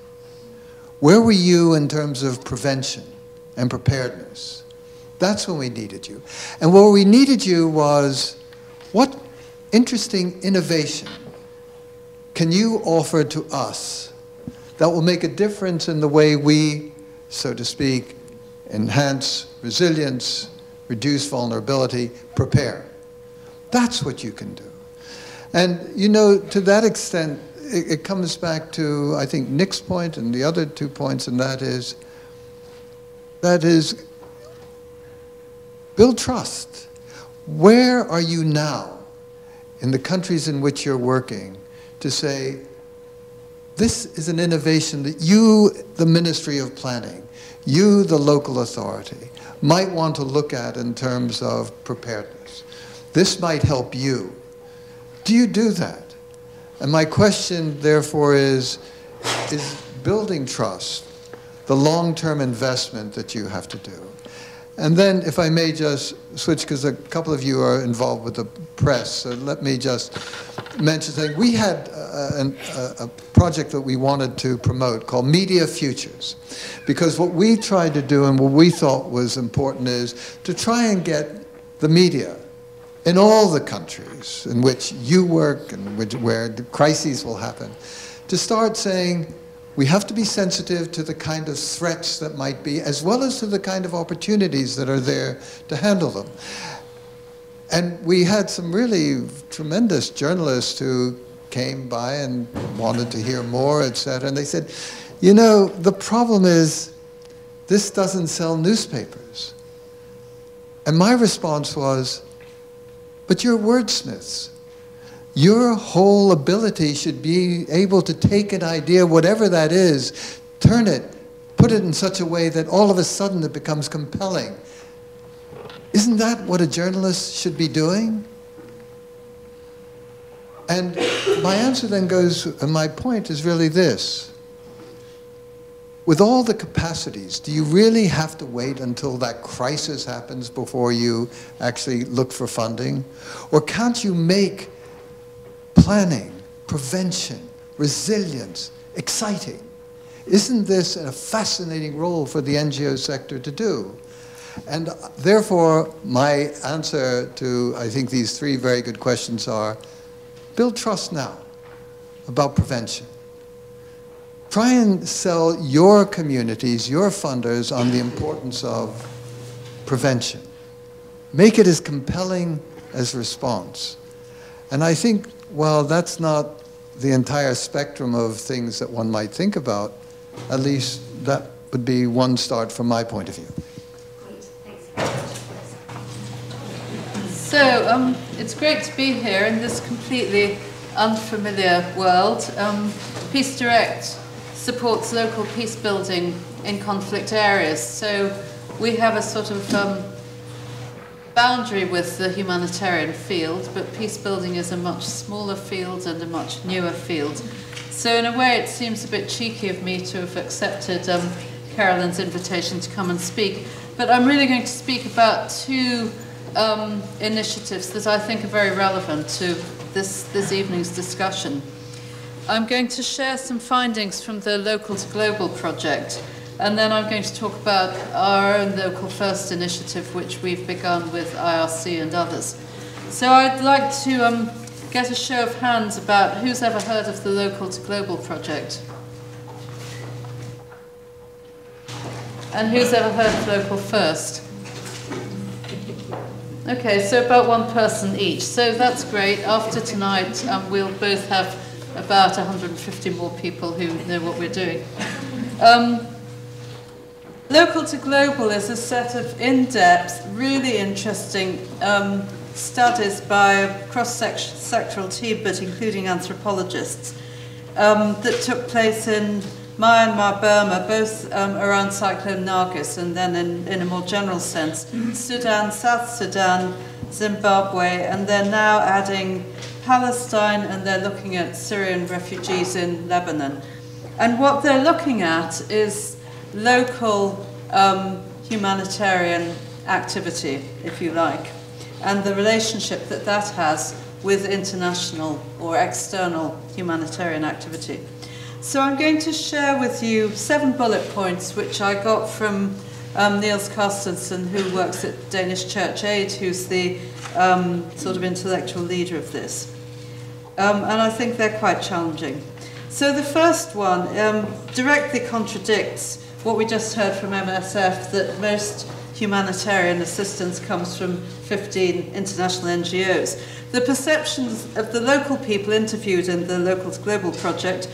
[SPEAKER 4] Where were you in terms of prevention and preparedness? That's when we needed you. And where we needed you was, what interesting innovation can you offer to us that will make a difference in the way we, so to speak, enhance resilience, reduce vulnerability, prepare? That's what you can do. And, you know, to that extent, it comes back to, I think, Nick's point and the other 2 points, and that is build trust. Where are you now in the countries in which you're working to say, this is an innovation that you, the Ministry of Planning, you, the local authority, might want to look at in terms of preparedness. This might help you. Do you do that? And my question, therefore, is building trust the long-term investment that you have to do? And then, if I may just switch, because a couple of you are involved with the press, so let me just mention something. We had a project that we wanted to promote called Media Futures, because what we tried to do and what we thought was important is to try and get the media in all the countries in which you work and where the crises will happen, to start saying, We have to be sensitive to the kind of threats that might be, as well as to the kind of opportunities that are there to handle them. And we had some really tremendous journalists who came by and wanted to hear more, etc. And they said, you know, the problem is this doesn't sell newspapers. And my response was, but you're wordsmiths. Your whole ability should be able to take an idea, whatever that is, turn it, put it in such a way that all of a sudden it becomes compelling. Isn't that what a journalist should be doing? And my answer then goes, and my point is really this. With all the capacities, do you really have to wait until that crisis happens before you actually look for funding? Or can't you make planning, prevention, resilience exciting? Isn't this a fascinating role for the NGO sector to do? And therefore, my answer to, I think, these three very good questions are, build trust now about prevention. Try and sell your communities, your funders, on the importance of prevention. Make it as compelling as response. And I think, while that's not the entire spectrum of things that one might think about, at least that would be one start from my point of view.
[SPEAKER 7] So, it's great to be here in this completely unfamiliar world. Peace Direct supports local peace building in conflict areas. So we have a sort of boundary with the humanitarian field, but peace building is a much smaller field and a much newer field. So in a way it seems a bit cheeky of me to have accepted Carolyn's invitation to come and speak. But I'm really going to speak about two initiatives that I think are very relevant to this evening's discussion. I'm going to share some findings from the Local to Global project, and then I'm going to talk about our own Local First initiative, which we've begun with IRC and others. So I'd like to get a show of hands about who's ever heard of the Local to Global project. And who's ever heard of Local First? Okay, so about one person each. So that's great. After tonight, we'll both have about 150 more people who know what we're doing. Local to Global is a set of in-depth, really interesting studies by a cross-sectoral team, but including anthropologists, that took place in Myanmar, Burma, both around Cyclone Nargis and then in a more general sense, Sudan, South Sudan, Zimbabwe, and they're now adding Palestine, and they're looking at Syrian refugees in Lebanon. And what they're looking at is local humanitarian activity, if you like, and the relationship that that has with international or external humanitarian activity. So I'm going to share with you 7 bullet points which I got from Niels Carstensen, who works at Danish Church Aid, who's the sort of intellectual leader of this. And I think they're quite challenging. So the first one directly contradicts what we just heard from MSF, that most humanitarian assistance comes from 15 international NGOs. The perceptions of the local people interviewed in the Local to Global project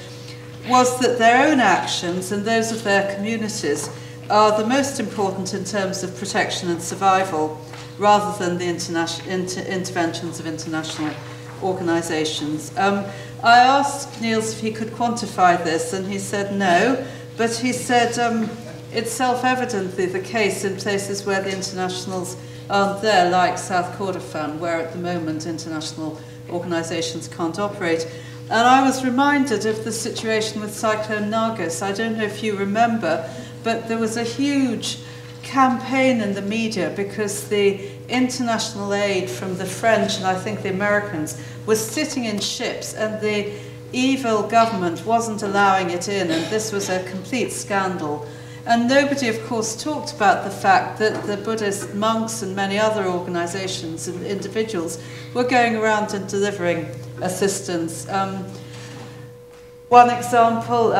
[SPEAKER 7] was that their own actions and those of their communities are the most important in terms of protection and survival, rather than the interventions of international organisations. I asked Niels if he could quantify this, and he said no, but he said it's self-evidently the case in places where the internationals aren't there, like South Kordofan, where at the moment international organisations can't operate. And I was reminded of the situation with Cyclone Nargis. I don't know if you remember, but there was a huge campaign in the media because the international aid from the French and I think the Americans was sitting in ships, and the evil government wasn't allowing it in, and this was a complete scandal. And nobody, of course, talked about the fact that the Buddhist monks and many other organizations and individuals were going around and delivering assistance. One example,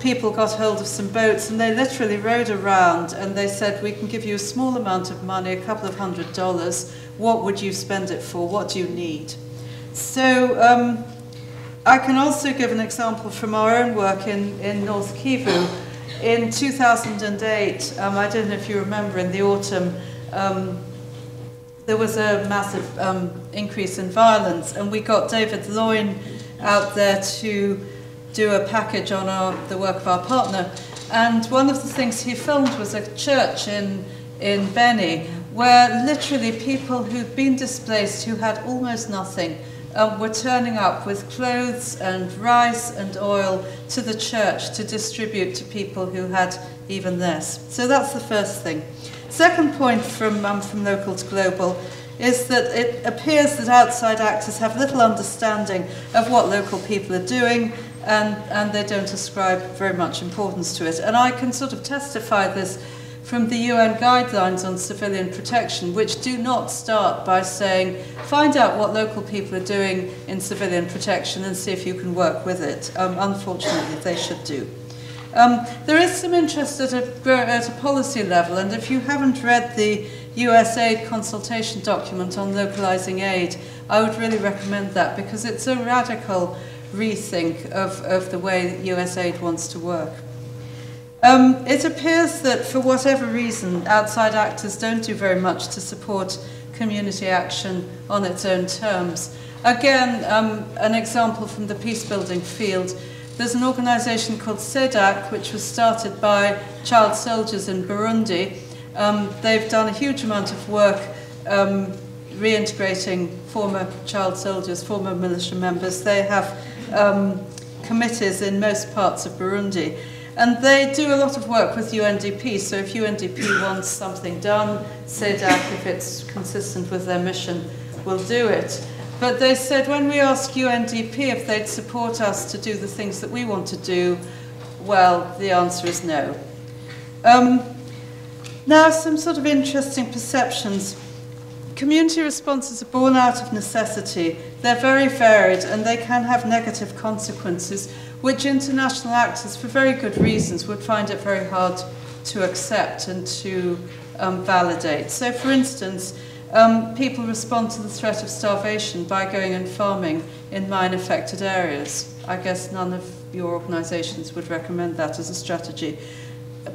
[SPEAKER 7] people got hold of some boats and they literally rowed around and they said, we can give you a small amount of money, a couple of $100. What would you spend it for? What do you need? So I can also give an example from our own work in North Kivu. In 2008, I don't know if you remember, in the autumn, there was a massive increase in violence, and we got David Loyne out there to do a package on the work of our partner. And one of the things he filmed was a church in Beni, where literally people who'd been displaced, who had almost nothing, were turning up with clothes and rice and oil to the church to distribute to people who had even less. So that's the first thing. Second point from local to global is that it appears that outside actors have little understanding of what local people are doing, and they don't ascribe very much importance to it. And I can sort of testify this from the UN guidelines on civilian protection, which do not start by saying, find out what local people are doing in civilian protection and see if you can work with it. Unfortunately, they should do. There is some interest at a policy level, and if you haven't read the USAID consultation document on localizing aid, I would really recommend that, because it's a radical rethink of the way that USAID wants to work. It appears that for whatever reason, outside actors don't do very much to support community action on its own terms. Again, an example from the peacebuilding field. There's an organization called SEDAC, which was started by child soldiers in Burundi. They've done a huge amount of work reintegrating former child soldiers, former militia members. They have committees in most parts of Burundi. And they do a lot of work with UNDP, so if UNDP wants something done, SEDAC, if it's consistent with their mission, will do it. But they said, when we ask UNDP if they'd support us to do the things that we want to do, well, the answer is no. Now, some sort of interesting perceptions. Community responses are born out of necessity. They're very varied, and they can have negative consequences, which international actors, for very good reasons, would find it very hard to accept and to validate. So, for instance, people respond to the threat of starvation by going and farming in mine-affected areas. I guess none of your organisations would recommend that as a strategy.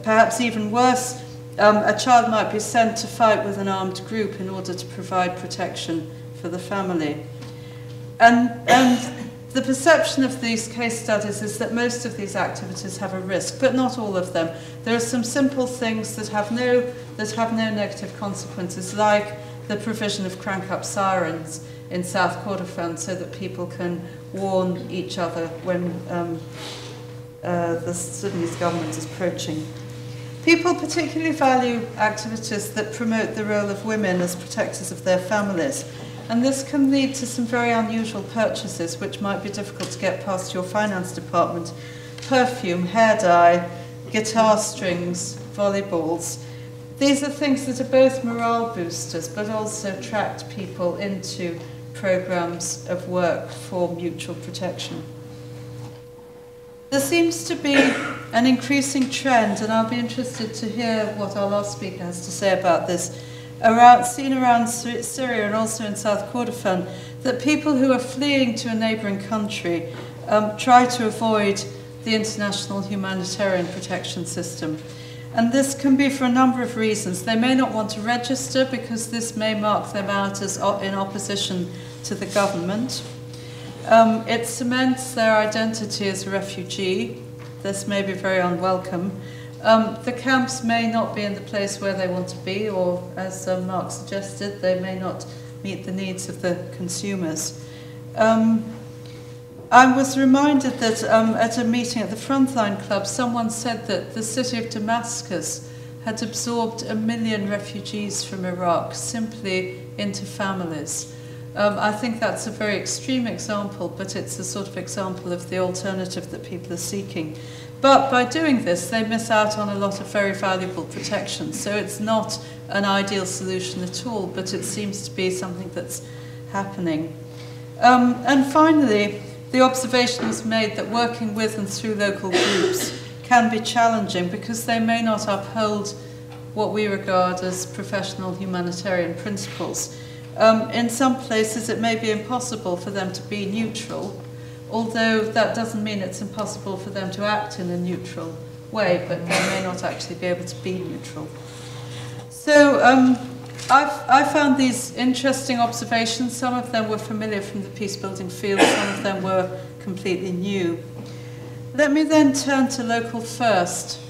[SPEAKER 7] Perhaps even worse, a child might be sent to fight with an armed group in order to provide protection for the family. And the perception of these case studies is that most of these activities have a risk, but not all of them. There are some simple things that have no negative consequences, like the provision of crank-up sirens in South Kordofan so that people can warn each other when the Sudanese government is approaching. People particularly value activities that promote the role of women as protectors of their families. And this can lead to some very unusual purchases which might be difficult to get past your finance department. Perfume, hair dye, guitar strings, volleyballs. These are things that are both morale boosters but also attract people into programs of work for mutual protection. There seems to be an increasing trend, and I'll be interested to hear what our last speaker has to say about this, seen around Syria and also in South Kordofan, that people who are fleeing to a neighbouring country try to avoid the international humanitarian protection system. And this can be for a number of reasons. They may not want to register because this may mark them out as in opposition to the government. It cements their identity as a refugee. This may be very unwelcome. The camps may not be in the place where they want to be, or as Marc suggested, they may not meet the needs of the consumers. I was reminded that at a meeting at the Frontline Club, someone said that the city of Damascus had absorbed 1 million refugees from Iraq simply into families. I think that's a very extreme example, but it's a sort of example of the alternative that people are seeking. But by doing this, they miss out on a lot of very valuable protection. So it's not an ideal solution at all, but it seems to be something that's happening. And finally, the observation was made that working with and through local groups can be challenging because they may not uphold what we regard as professional humanitarian principles. In some places it may be impossible for them to be neutral, although that doesn't mean it's impossible for them to act in a neutral way, but they may not actually be able to be neutral. So I found these interesting observations. Some of them were familiar from the peacebuilding field, some of them were completely new. Let me then turn to local first.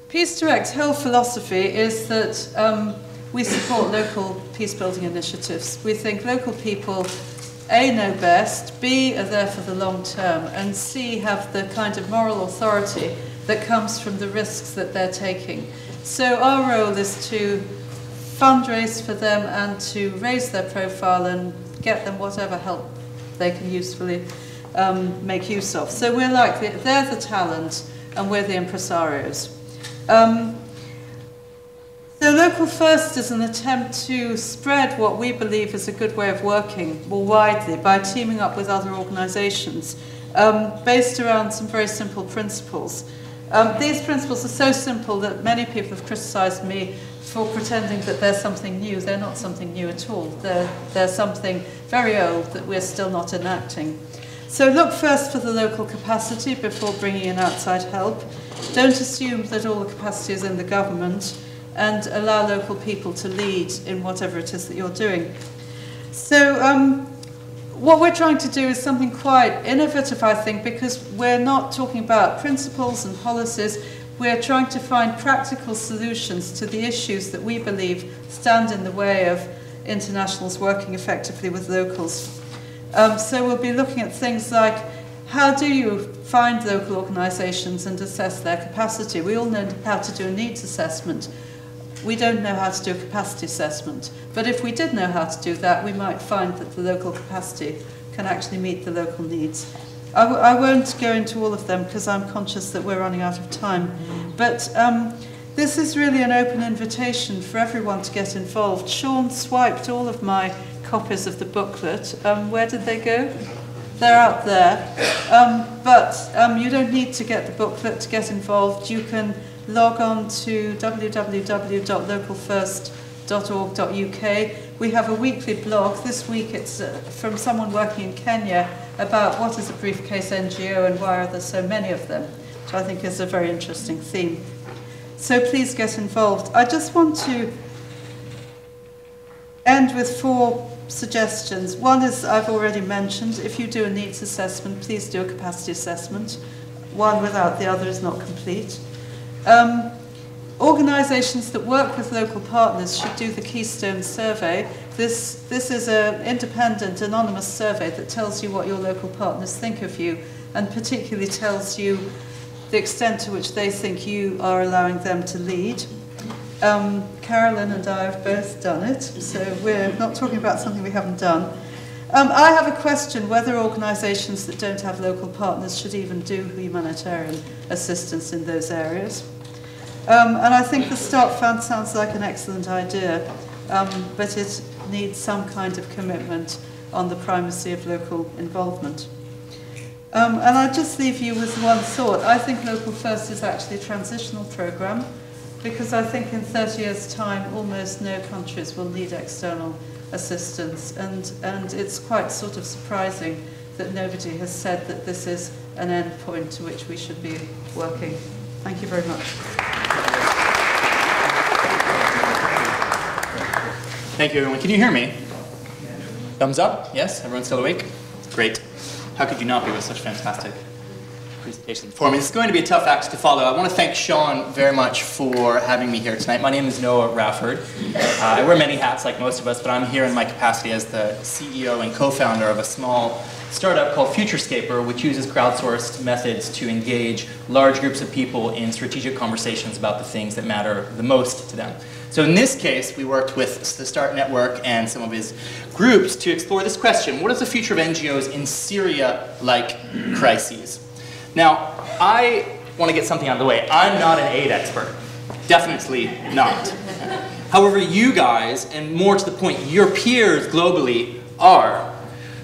[SPEAKER 7] Peace Direct's whole philosophy is that we support local peacebuilding initiatives. We think local people, A, know best, B, are there for the long term, and C, have the kind of moral authority that comes from the risks that they're taking. So our role is to fundraise for them and to raise their profile and get them whatever help they can usefully make use of. So we're like, they're the talent and we're the impresarios. So Local First is an attempt to spread what we believe is a good way of working more widely by teaming up with other organisations based around some very simple principles. These principles are so simple that many people have criticised me for pretending that they're something new. They're not something new at all. They're something very old that we're still not enacting. So look first for the local capacity before bringing in outside help. Don't assume that all the capacity is in the government, and allow local people to lead in whatever it is that you're doing. So what we're trying to do is something quite innovative, I think, because we're not talking about principles and policies. We're trying to find practical solutions to the issues that we believe stand in the way of internationals working effectively with locals. So we'll be looking at things like, how do you find local organisations and assess their capacity? We all know how to do a needs assessment. We don't know how to do a capacity assessment. But if we did know how to do that, we might find that the local capacity can actually meet the local needs. I won't go into all of them because I'm conscious that we're running out of time. But this is really an open invitation for everyone to get involved. Sean swiped all of my copies of the booklet. Where did they go? They're out there. But you don't need to get the booklet to get involved. You can log on to www.localfirst.org.uk. We have a weekly blog. This week it's from someone working in Kenya about what is a briefcase NGO and why are there so many of them, which I think is a very interesting theme. So please get involved. I just want to end with 4 suggestions. One is, I've already mentioned, if you do a needs assessment, please do a capacity assessment. One without the other is not complete. Organisations that work with local partners should do the Keystone survey. This is an independent, anonymous survey that tells you what your local partners think of you, and particularly tells you the extent to which they think you are allowing them to lead. Carolyn and I have both done it, so we're not talking about something we haven't done. I have a question whether organisations that don't have local partners should even do humanitarian assistance in those areas. And I think the Start Fund sounds like an excellent idea, but it needs some kind of commitment on the primacy of local involvement. And I'll just leave you with one thought. I think Local First is actually a transitional programme, because I think in 30 years' time almost no countries will need external assistance, and it's quite sort of surprising that nobody has said that this is an end point to which we should be working. Thank you very much.
[SPEAKER 8] Thank you, everyone. Can you hear me? Thumbs up? Yes? Everyone's still awake? Great. How could you not be with such fantastic presentation for me? This is going to be a tough act to follow. I want to thank Sean very much for having me here tonight. My name is Noah Raford. I wear many hats like most of us, but I'm here in my capacity as the CEO and co-founder of a small startup called Futurescaper, which uses crowdsourced methods to engage large groups of people in strategic conversations about the things that matter the most to them. So in this case, we worked with the START Network and some of his groups to explore this question: what is the future of NGOs in Syria-like crises? Now, I want to get something out of the way. I'm not an aid expert. Definitely not. However, you guys, and more to the point, your peers globally are.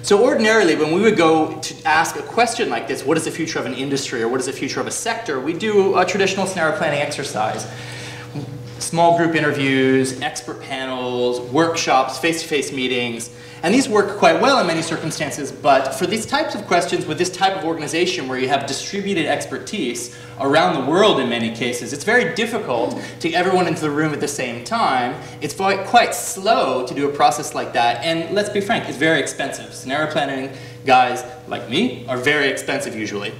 [SPEAKER 8] So ordinarily, when we would go to ask a question like this, what is the future of an industry or what is the future of a sector, we do a traditional scenario planning exercise. Small group interviews, expert panels, workshops, face-to-face meetings. And these work quite well in many circumstances, but for these types of questions with this type of organization where you have distributed expertise around the world in many cases, it's very difficult to get everyone into the room at the same time. It's quite slow to do a process like that, and let's be frank, it's very expensive. Scenario planning guys like me are very expensive usually.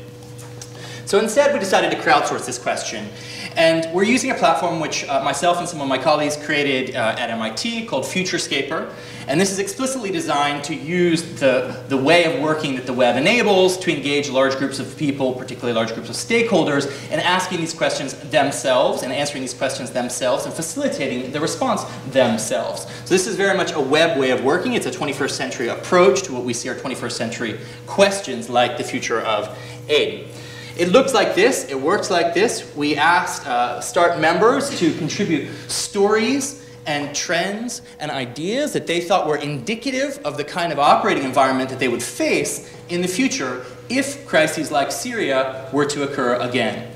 [SPEAKER 8] So instead we decided to crowdsource this question. And we're using a platform which myself and some of my colleagues created at MIT called Futurescaper. And this is explicitly designed to use the way of working that the web enables to engage large groups of people, particularly large groups of stakeholders, in asking these questions themselves and answering these questions themselves and facilitating the response themselves. So this is very much a web way of working. It's a 21st century approach to what we see are 21st century questions like the future of aid. It looks like this, it works like this. We asked START members to contribute stories and trends and ideas that they thought were indicative of the kind of operating environment that they would face in the future if crises like Syria were to occur again.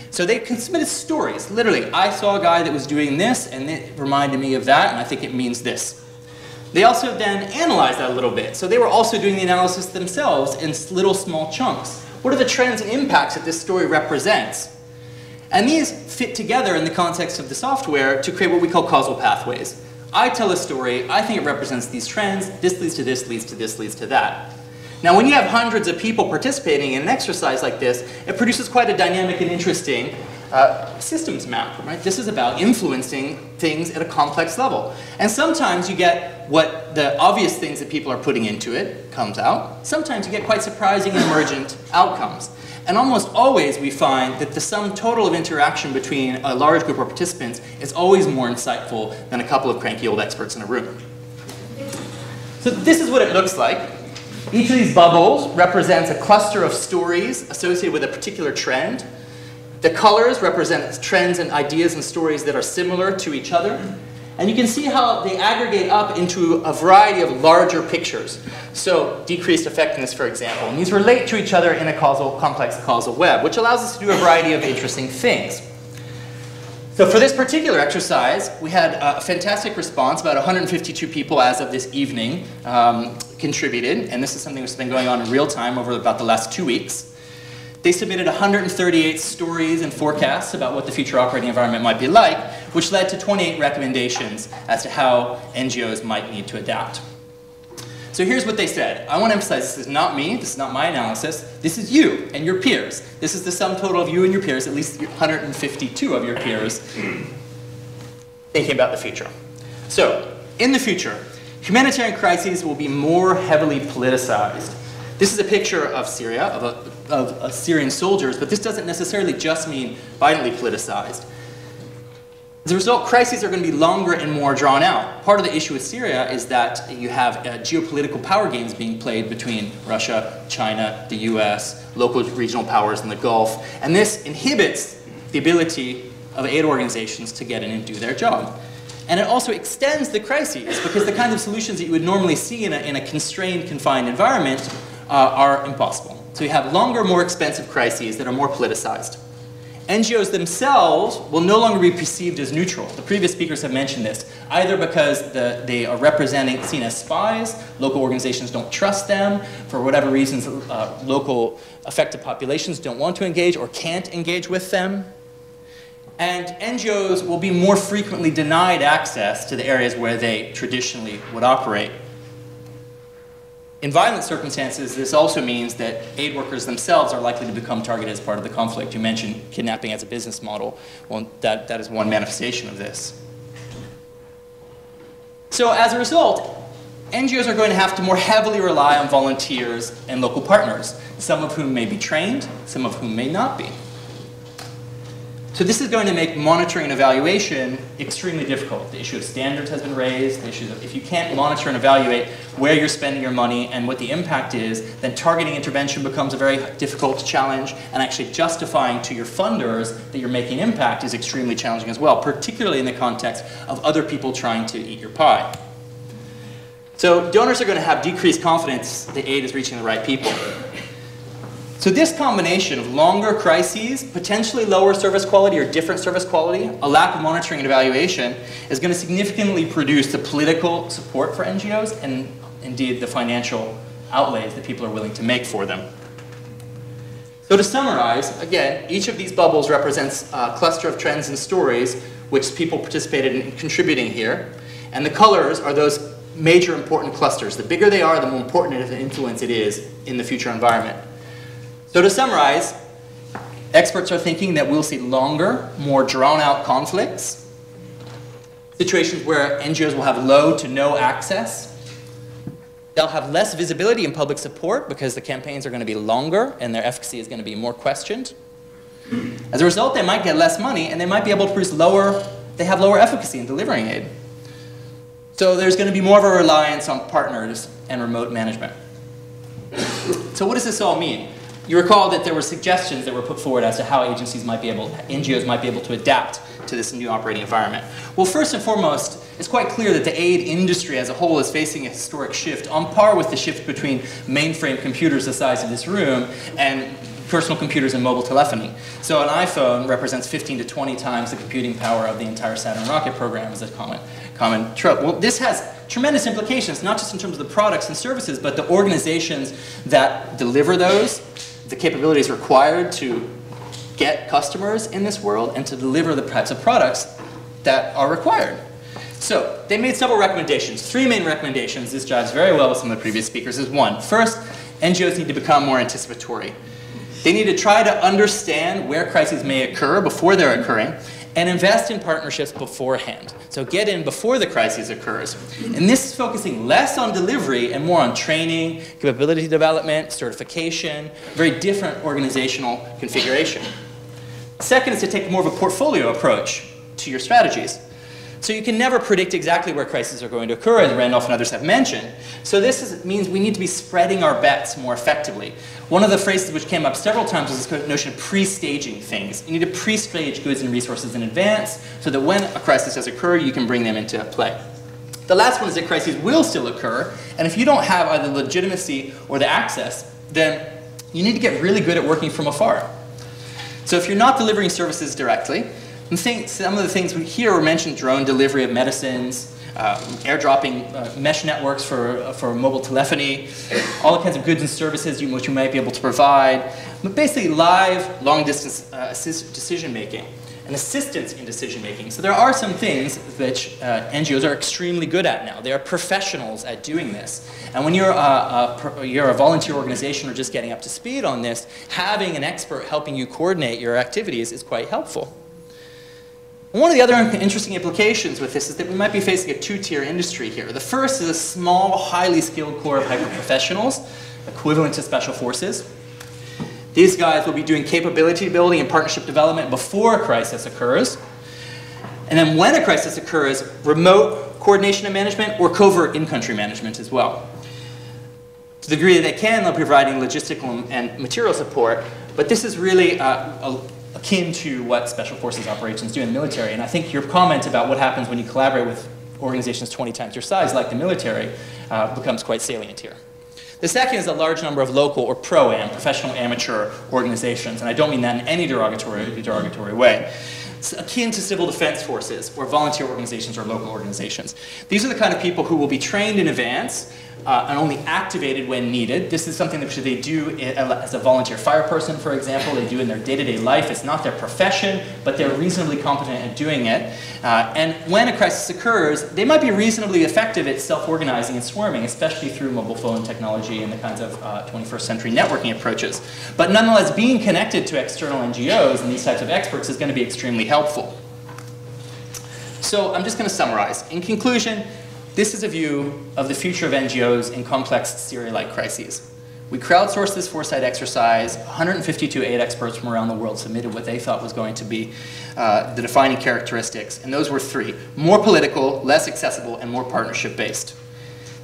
[SPEAKER 8] So they submitted stories, literally. I saw a guy that was doing this and it reminded me of that and I think it means this. They also then analyzed that a little bit. So they were also doing the analysis themselves in little small chunks. What are the trends and impacts that this story represents? And these fit together in the context of the software to create what we call causal pathways. I tell a story, I think it represents these trends, this leads to this, leads to this, leads to that. Now when you have hundreds of people participating in an exercise like this, it produces quite a dynamic and interesting systems map, right? This is about influencing things at a complex level. And sometimes you get what the obvious things that people are putting into it comes out. Sometimes you get quite surprising and emergent outcomes. And almost always we find that the sum total of interaction between a large group of participants is always more insightful than a couple of cranky old experts in a room. So this is what it looks like. Each of these bubbles represents a cluster of stories associated with a particular trend. The colors represent trends and ideas and stories that are similar to each other. And you can see how they aggregate up into a variety of larger pictures. So decreased effectiveness, for example. And these relate to each other in a complex causal web, which allows us to do a variety of interesting things. So for this particular exercise, we had a fantastic response. About 152 people as of this evening contributed. And this is something that's been going on in real time over about the last 2 weeks. They submitted 138 stories and forecasts about what the future operating environment might be like, which led to 28 recommendations as to how NGOs might need to adapt. So here's what they said. I want to emphasize this is not me, this is not my analysis, this is you and your peers. This is the sum total of you and your peers, at least 152 of your peers, thinking about the future. So, in the future, humanitarian crises will be more heavily politicized. This is a picture of Syria, of Syrian soldiers, but this doesn't necessarily just mean violently politicized. As a result, crises are going to be longer and more drawn out. Part of the issue with Syria is that you have geopolitical power games being played between Russia, China, the US, local regional powers in the Gulf, and this inhibits the ability of aid organizations to get in and do their job. And it also extends the crises, because the kinds of solutions that you would normally see in a constrained, confined environment are impossible. So you have longer, more expensive crises that are more politicized. NGOs themselves will no longer be perceived as neutral. The previous speakers have mentioned this, either because they are seen as spies, local organizations don't trust them, for whatever reasons local affected populations don't want to engage or can't engage with them. And NGOs will be more frequently denied access to the areas where they traditionally would operate. In violent circumstances, this also means that aid workers themselves are likely to become targeted as part of the conflict. You mentioned kidnapping as a business model. Well, that is one manifestation of this. So as a result, NGOs are going to have to more heavily rely on volunteers and local partners, some of whom may be trained, some of whom may not be. So this is going to make monitoring and evaluation extremely difficult. The issue of standards has been raised. The issue of if you can't monitor and evaluate where you're spending your money and what the impact is, then targeting intervention becomes a very difficult challenge, and actually justifying to your funders that you're making impact is extremely challenging as well, particularly in the context of other people trying to eat your pie. So donors are going to have decreased confidence the aid is reaching the right people. So this combination of longer crises, potentially lower service quality or different service quality, a lack of monitoring and evaluation, is going to significantly reduce the political support for NGOs and indeed the financial outlays that people are willing to make for them. So to summarize, again, each of these bubbles represents a cluster of trends and stories which people participated in contributing here. And the colors are those major important clusters. The bigger they are, the more important of an influence it is in the future environment. So to summarize, experts are thinking that we'll see longer, more drawn-out conflicts, situations where NGOs will have low to no access. They'll have less visibility and public support because the campaigns are going to be longer and their efficacy is going to be more questioned. As a result, they might get less money and they might be able to produce lower efficacy in delivering aid. So there's going to be more of a reliance on partners and remote management. So what does this all mean? You recall that there were suggestions that were put forward as to how NGOs might be able to adapt to this new operating environment. Well, first and foremost, it's quite clear that the aid industry as a whole is facing a historic shift on par with the shift between mainframe computers the size of this room and personal computers and mobile telephony. So an iPhone represents 15 to 20 times the computing power of the entire Saturn rocket program as a common trope. Well, this has tremendous implications, not just in terms of the products and services, but the organizations that deliver those, the capabilities required to get customers in this world and to deliver the types of products that are required. So they made several recommendations. Three main recommendations, this jives very well with some of the previous speakers, is one, first, NGOs need to become more anticipatory. They need to try to understand where crises may occur before they're occurring and invest in partnerships beforehand. So get in before the crisis occurs. And this is focusing less on delivery and more on training, capability development, certification, very different organizational configuration. Second is to take more of a portfolio approach to your strategies. So you can never predict exactly where crises are going to occur, as Randolph and others have mentioned. So this means we need to be spreading our bets more effectively. One of the phrases which came up several times was this notion of pre-staging things. You need to pre-stage goods and resources in advance so that when a crisis does occur, you can bring them into play. The last one is that crises will still occur, and if you don't have either the legitimacy or the access, then you need to get really good at working from afar. So if you're not delivering services directly, some of the things here were mentioned: drone delivery of medicines, airdropping mesh networks for mobile telephony, all the kinds of goods and services which you might be able to provide, but basically live, long-distance decision-making and assistance in decision-making. So there are some things which NGOs are extremely good at now. They are professionals at doing this. And when you're a volunteer organization or just getting up to speed on this, having an expert helping you coordinate your activities is quite helpful. One of the other interesting implications with this is that we might be facing a two-tier industry here. The first is a small, highly skilled core of hyper-professionals, equivalent to special forces. These guys will be doing capability building and partnership development before a crisis occurs. And then when a crisis occurs, remote coordination and management or covert in-country management as well. To the degree that they can, they'll be providing logistical and material support, but this is really akin to what special forces operations do in the military. And I think your comment about what happens when you collaborate with organizations 20 times your size, like the military, becomes quite salient here. The second is a large number of local or pro-am, professional amateur organizations, and I don't mean that in any derogatory way. It's akin to civil defense forces or volunteer organizations or local organizations. These are the kind of people who will be trained in advance and only activated when needed. This is something that they do as a volunteer fire person, for example. They do in their day-to-day life. It's not their profession, but they're reasonably competent at doing it. And when a crisis occurs, they might be reasonably effective at self-organizing and swarming, especially through mobile phone technology and the kinds of 21st century networking approaches. But nonetheless, being connected to external NGOs and these types of experts is going to be extremely helpful. So I'm just going to summarize. In conclusion, this is a view of the future of NGOs in complex Syria-like crises. We crowdsourced this foresight exercise. 152 aid experts from around the world submitted what they thought was going to be the defining characteristics, and those were three: more political, less accessible, and more partnership-based.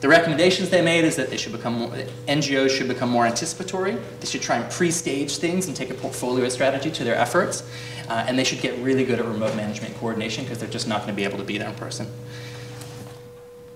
[SPEAKER 8] The recommendations they made is that NGOs should become more anticipatory. They should try and pre-stage things and take a portfolio strategy to their efforts, and they should get really good at remote management and coordination because they're just not going to be able to be there in person.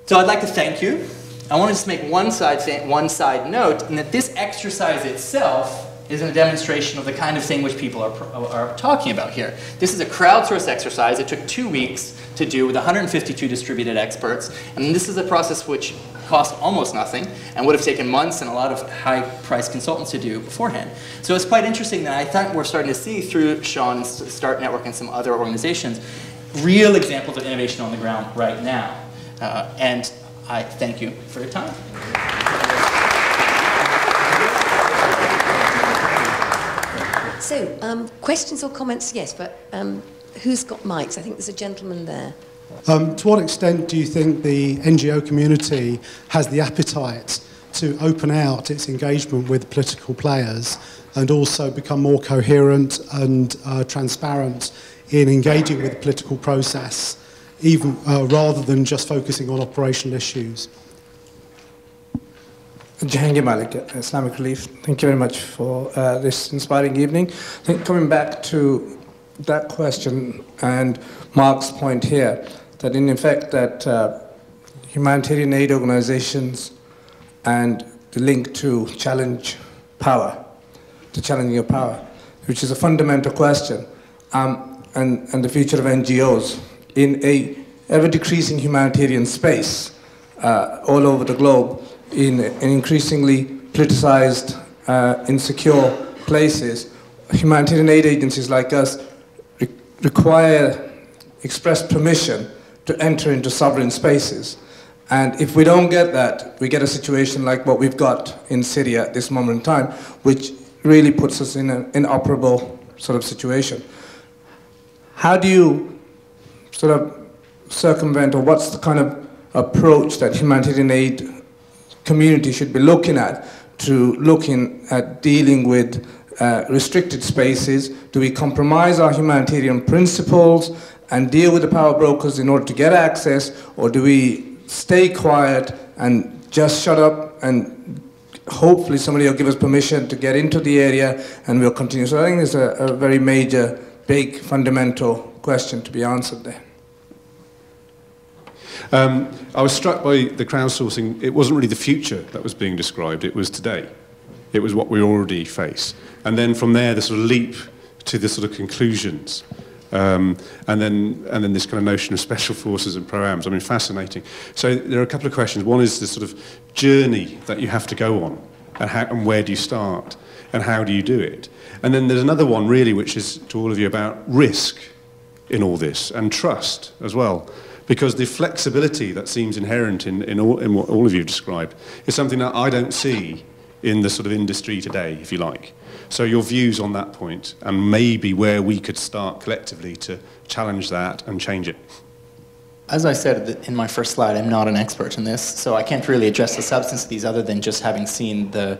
[SPEAKER 8] So I'd like to thank you I want to just make one side note, and that this exercise itself is a demonstration of the kind of thing which people are talking about here. This is a crowdsourced exercise. It took 2 weeks to do with 152 distributed experts, and this is a process which cost almost nothing and would have taken months and a lot of high-priced consultants to do beforehand. So it's quite interesting that I think we're starting to see through Sean's START Network and some other organizations real examples of innovation on the ground right now. And I thank you for your time.
[SPEAKER 2] So, questions or comments? Yes, but who's got mics? I think there's a gentleman there.
[SPEAKER 9] To what extent do you think the NGO community has the appetite to open out its engagement with political players and also become more coherent and transparent in engaging with the political process, even rather than just focusing on operational issues?
[SPEAKER 10] Jahangir Malik, Islamic Relief. Thank you very much for this inspiring evening. I think coming back to that question and Marc's point here, that in effect that humanitarian aid organizations and the link to challenge power, to challenging your power, which is a fundamental question, and the future of NGOs in a ever-decreasing humanitarian space all over the globe, in increasingly politicized, insecure places. Humanitarian aid agencies like us require express permission to enter into sovereign spaces. And if we don't get that, we get a situation like what we've got in Syria at this moment in time, which really puts us in an inoperable sort of situation. How do you sort of circumvent, or what's the kind of approach that humanitarian aid community should be looking at dealing with restricted spaces? Do we compromise our humanitarian principles and deal with the power brokers in order to get access, or do we stay quiet and just shut up and hopefully somebody will give us permission to get into the area and we'll continue? So I think there's a very major, big, fundamental question to be answered there.
[SPEAKER 11] I was struck by the crowdsourcing. It wasn't really the future that was being described, it was today. It was what we already face. And then from there, the sort of leap to the sort of conclusions. And then this kind of notion of special forces and pro-ams. I mean, fascinating. So there are a couple of questions. One is the sort of journey that you have to go on, and where do you start, and how do you do it? And then there's another one, really, which is to all of you about risk in all this, and trust as well. Because the flexibility that seems inherent in what all of you have described is something that I don't see in the sort of industry today, if you like. So your views on that point, and maybe where we could start collectively to challenge that and change it.
[SPEAKER 8] As I said in my first slide, I'm not an expert in this, so I can't really address the substance of these other than just having seen the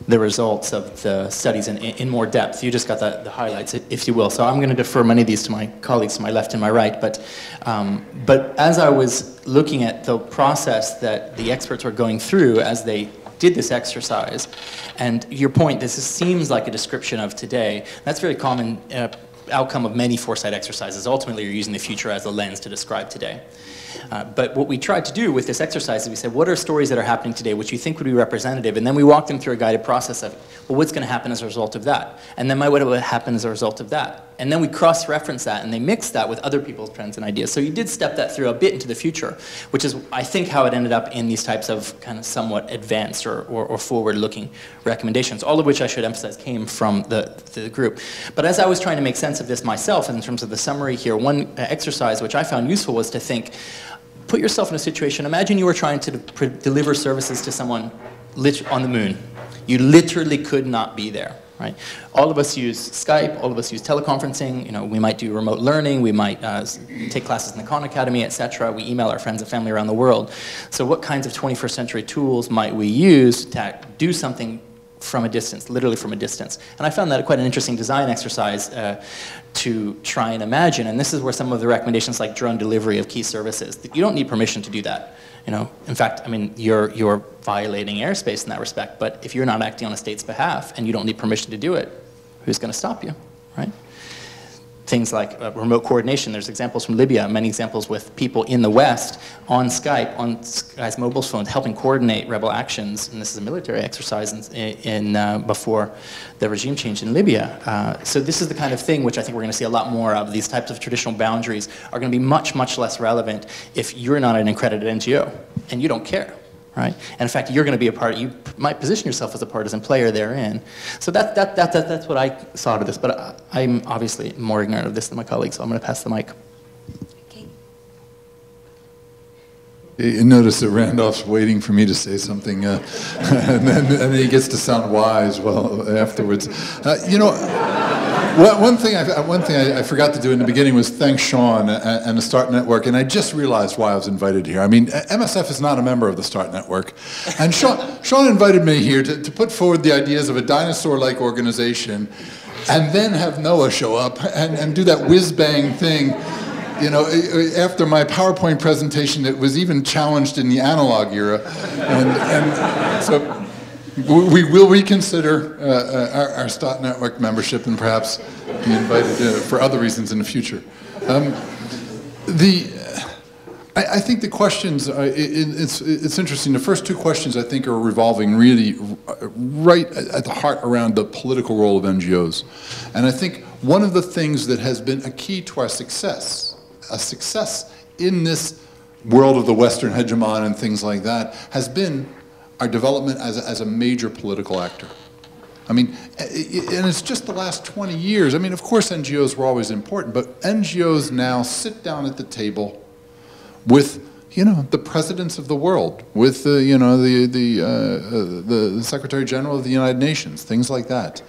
[SPEAKER 8] results of the studies in more depth. You just got the highlights, if you will. So I'm going to defer many of these to my colleagues to my left and my right. But as I was looking at the process that the experts were going through as they did this exercise, and your point, this seems like a description of today. That's a very common outcome of many foresight exercises. Ultimately, you're using the future as a lens to describe today. But what we tried to do with this exercise is we said, what are stories that are happening today which you think would be representative? And then we walked them through a guided process of, well, what's going to happen as a result of that? And then what would happen as a result of that? And then we cross-reference that, and they mixed that with other people's trends and ideas. So you did step that through a bit into the future, which is, I think, how it ended up in these types of kind of somewhat advanced or forward-looking recommendations, all of which I should emphasize came from the group. But as I was trying to make sense of this myself, in terms of the summary here, one exercise which I found useful was to think, put yourself in a situation, imagine you were trying to deliver services to someone on the moon. You literally could not be there, right? All of us use Skype, all of us use teleconferencing, you know, we might do remote learning, we might take classes in the Khan Academy, etc. We email our friends and family around the world. So what kinds of 21st century tools might we use to do something from a distance, literally from a distance? And I found that quite an interesting design exercise to try and imagine, and this is where some of the recommendations like drone delivery of key services, you don't need permission to do that. You know, in fact, I mean, you're violating airspace in that respect, but if you're not acting on a state's behalf and you don't need permission to do it, who's going to stop you, right? things like remote coordination. There's examples from Libya, many examples with people in the West on Skype, on guys' mobile phones, helping coordinate rebel actions. And this is a military exercise before the regime change in Libya. So this is the kind of thing which I think we're going to see a lot more of. These types of traditional boundaries are going to be much, much less relevant if you're not an accredited NGO and you don't care. Right? And in fact, you're going to be a part, you might position yourself as a partisan player therein. So that's what I saw out of this, but I'm obviously more ignorant of this than my colleagues, so I'm going to pass the mic.
[SPEAKER 2] Okay.
[SPEAKER 3] You notice that Randolph's waiting for me to say something, and then he gets to sound wise afterwards. You know, one thing I forgot to do in the beginning was thank Sean and the START Network, and I just realized why I was invited here. I mean, MSF is not a member of the START Network, and Sean invited me here to put forward the ideas of a dinosaur-like organization, and then have Noah show up and do that whiz-bang thing. You know, after my PowerPoint presentation, it was even challenged in the analog era, and so we will reconsider our START Network membership and perhaps be invited for other reasons in the future. I think the questions, it's interesting. The first two questions I think are revolving really right at the heart around the political role of NGOs. And I think one of the things that has been a key to our success, in this world of the Western hegemon and things like that, has been our development as a major political actor. I mean, and it's just the last 20 years. I mean, of course NGOs were always important, but NGOs now sit down at the table with, you know, the presidents of the world, with the, you know, the Secretary General of the United Nations, things like that.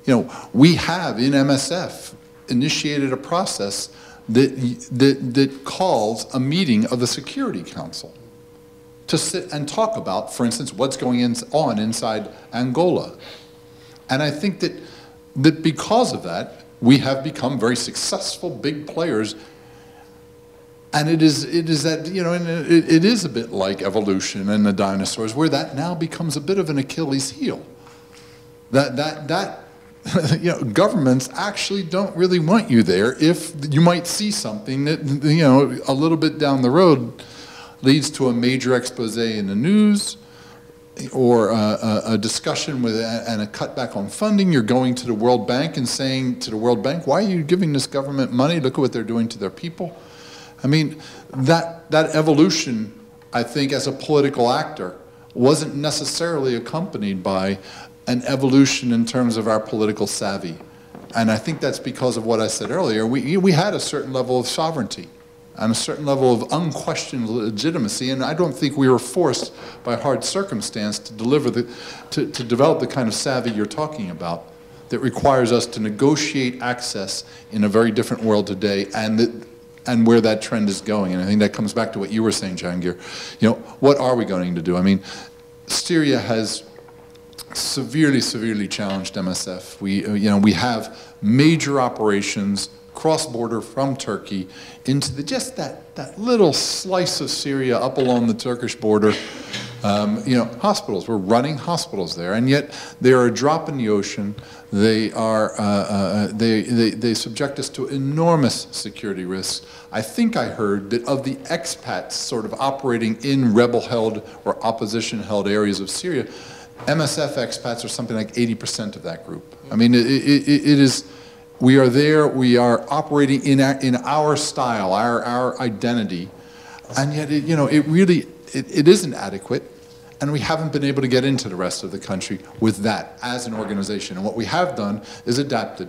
[SPEAKER 3] You know, we have in MSF initiated a process that calls a meeting of the Security Council to sit and talk about, for instance, what's going on inside Angola. And I think that because of that, we have become very successful big players. And it is that, you know, and it is a bit like evolution and the dinosaurs, where that now becomes a bit of an Achilles heel. That you know, governments actually don't really want you there if you might see something that, you know, a little bit down the road leads to a major expose in the news, or a discussion with and a cutback on funding. You're going to the World Bank and saying to the World Bank, why are you giving this government money? Look at what they're doing to their people. I mean, that evolution, I think, as a political actor, wasn't necessarily accompanied by an evolution in terms of our political savvy. And I think that's because of what I said earlier. We had a certain level of sovereignty and a certain level of unquestioned legitimacy, and I don't think we were forced by hard circumstance to develop the kind of savvy you're talking about that requires us to negotiate access in a very different world today, and where that trend is going. And I think that comes back to what you were saying, Jahangir. You know, what are we going to do? I mean, Syria has severely, severely challenged MSF. We have major operations cross-border from Turkey into just that little slice of Syria up along the Turkish border. You know, hospitals, we're running hospitals there, and yet they are a drop in the ocean. They are, they subject us to enormous security risks. I think I heard that of the expats sort of operating in rebel-held or opposition-held areas of Syria, MSF expats are something like 80% of that group. I mean, it is, we are there, we are operating in our style, our identity, and yet, it isn't adequate, and we haven't been able to get into the rest of the country with that as an organization. And what we have done is adapted.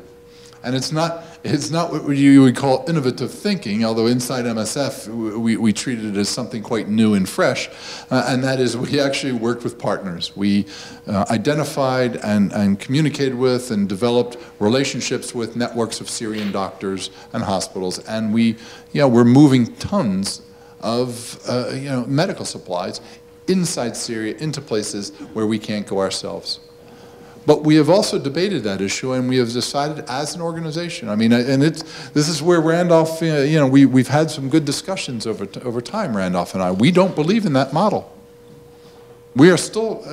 [SPEAKER 3] And it's not what you would call innovative thinking, although inside MSF we treated it as something quite new and fresh, and that is we actually worked with partners. We identified and communicated with and developed relationships with networks of Syrian doctors and hospitals, and we're moving tons of medical supplies inside Syria into places where we can't go ourselves. But we have also debated that issue, and we have decided as an organization. I mean, and this is where Randolph, we've had some good discussions over time, Randolph and I. We don't believe in that model. We are still,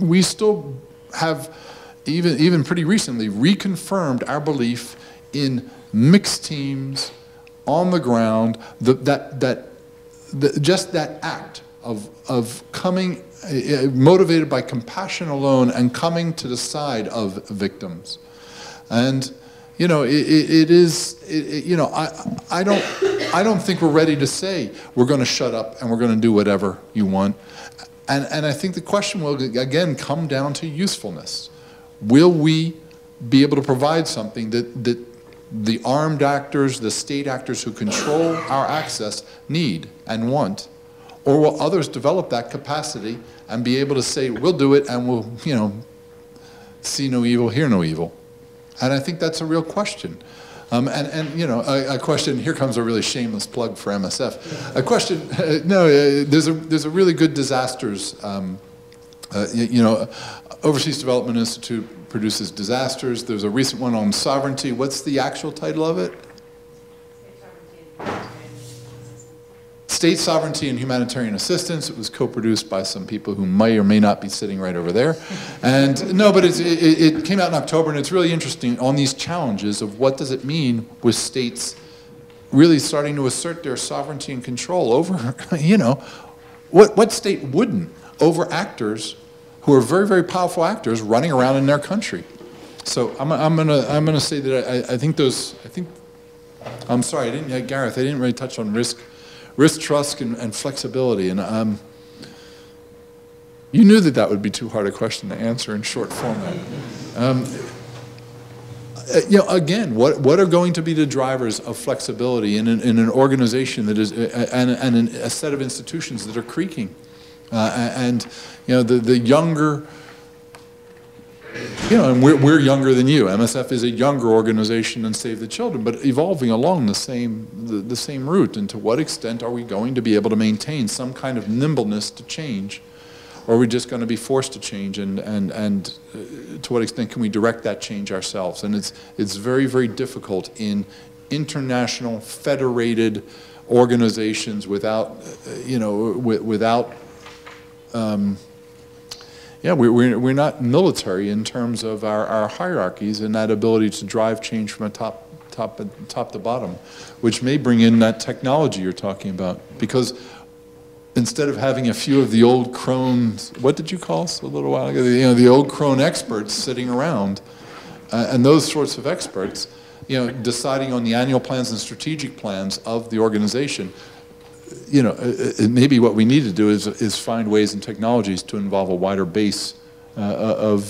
[SPEAKER 3] we still have even pretty recently reconfirmed our belief in mixed teams, on the ground, just that act of coming, motivated by compassion alone and coming to the side of victims. And, you know, I don't think we're ready to say we're going to shut up and we're going to do whatever you want. And I think the question will, again, come down to usefulness. Will we be able to provide something that the armed actors, the state actors who control our access need and want? Or will others develop that capacity and be able to say, we'll do it and we'll, you know, see no evil, hear no evil? And I think that's a real question. And you know, a question, here comes a really shameless plug for MSF. A question, there's a really good disasters, you know, Overseas Development Institute produces disasters. There's a recent one on sovereignty. What's the actual title of it? State Sovereignty and Humanitarian Assistance. It was co-produced by some people who may or may not be sitting right over there. And no, but it came out in October, and it's really interesting on these challenges of what does it mean with states really starting to assert their sovereignty and control over, you know, what state wouldn't over actors who are very, very powerful actors running around in their country. So I'm gonna say that I think I'm sorry, Gareth, I didn't really touch on risk, trust, and flexibility. And you knew that would be too hard a question to answer in short format. You know, again, what are going to be the drivers of flexibility in an organization that is, and in a set of institutions that are creaking? And you know, the younger, you know, and we're younger than you. MSF is a younger organization than Save the Children, but evolving along the same route. And to what extent are we going to be able to maintain some kind of nimbleness to change, or are we just going to be forced to change? And to what extent can we direct that change ourselves? And it's very, very difficult in international federated organizations without, you know, without. Yeah, we're not military in terms of our hierarchies and that ability to drive change from a top to bottom, which may bring in that technology you're talking about. Because instead of having a few of the old crone, what did you call us a little while ago? You know, the old crone experts sitting around, and those sorts of experts, you know, deciding on the annual plans and strategic plans of the organization. You know, maybe what we need to do is find ways and technologies to involve a wider base of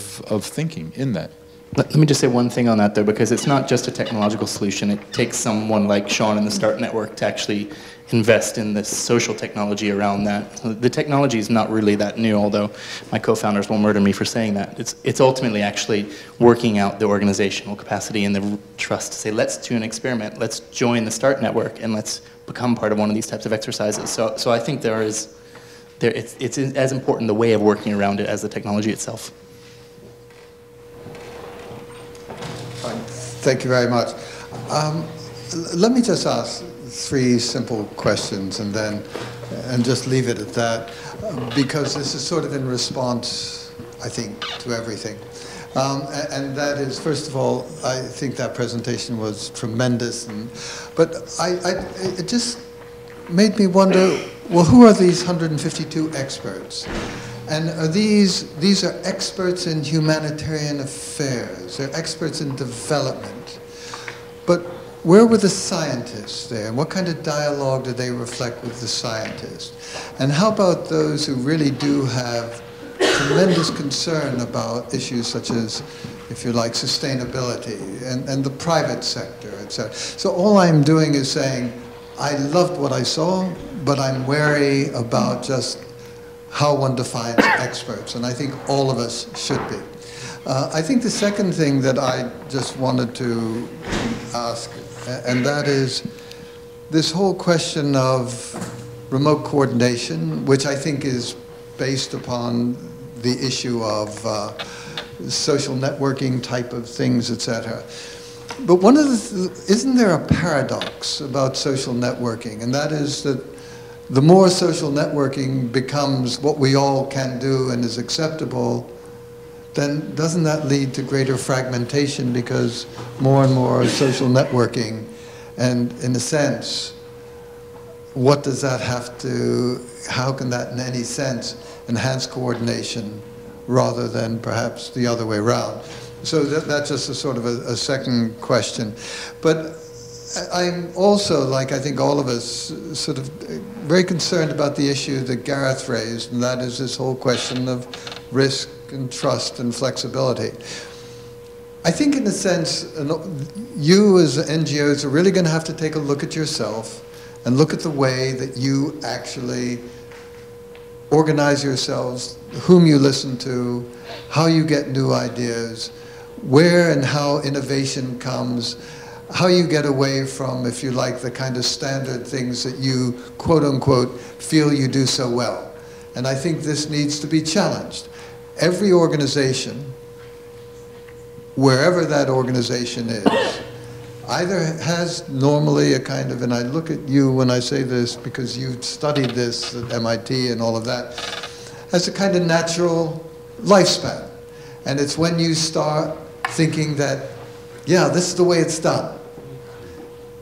[SPEAKER 3] thinking in that.
[SPEAKER 8] Let me just say one thing on that, though, because it's not just a technological solution. It takes someone like Sean in the START Network to actually invest in the social technology around that. The technology is not really that new, although my co-founders will murder me for saying that. It's ultimately actually working out the organizational capacity and the trust to say, let's do an experiment, let's join the START Network, and let's become part of one of these types of exercises. So I think it's as important the way of working around it as the technology itself.
[SPEAKER 4] Thank you very much. Let me just ask 3 simple questions and just leave it at that, because this is sort of in response, I think, to everything. And that is, first of all, I think that presentation was tremendous, but it just made me wonder, well, who are these 152 experts? And are these are experts in humanitarian affairs, they're experts in development. But where were the scientists there? And what kind of dialogue did they reflect with the scientists? And how about those who really do have tremendous concern about issues such as, if you like, sustainability and the private sector, etc. So all I'm doing is saying, I loved what I saw, but I'm wary about just how one defines experts, and I think all of us should be. I think the second thing that I just wanted to ask, and that is this whole question of remote coordination, which I think is based upon the issue of social networking type of things, etc. But one of isn't there a paradox about social networking, and that is that the more social networking becomes what we all can do and is acceptable, then doesn't that lead to greater fragmentation because more and more social networking, and in a sense, what does that have to, how can that in any sense enhance coordination rather than perhaps the other way around? So that's just a sort of a second question. But I'm also, like I think all of us, sort of very concerned about the issue that Gareth raised, and that is this whole question of risk and trust and flexibility. I think in a sense, you as NGOs are really going to have to take a look at yourself and look at the way that you actually organize yourselves, whom you listen to, how you get new ideas, where and how innovation comes, how you get away from, if you like, the kind of standard things that you, quote unquote, feel you do so well. And I think this needs to be challenged. Every organization, wherever that organization is, either has normally a kind of, and I look at you when I say this because you've studied this at MIT and all of that, has a kind of natural lifespan. And it's when you start thinking that, yeah, this is the way it's done.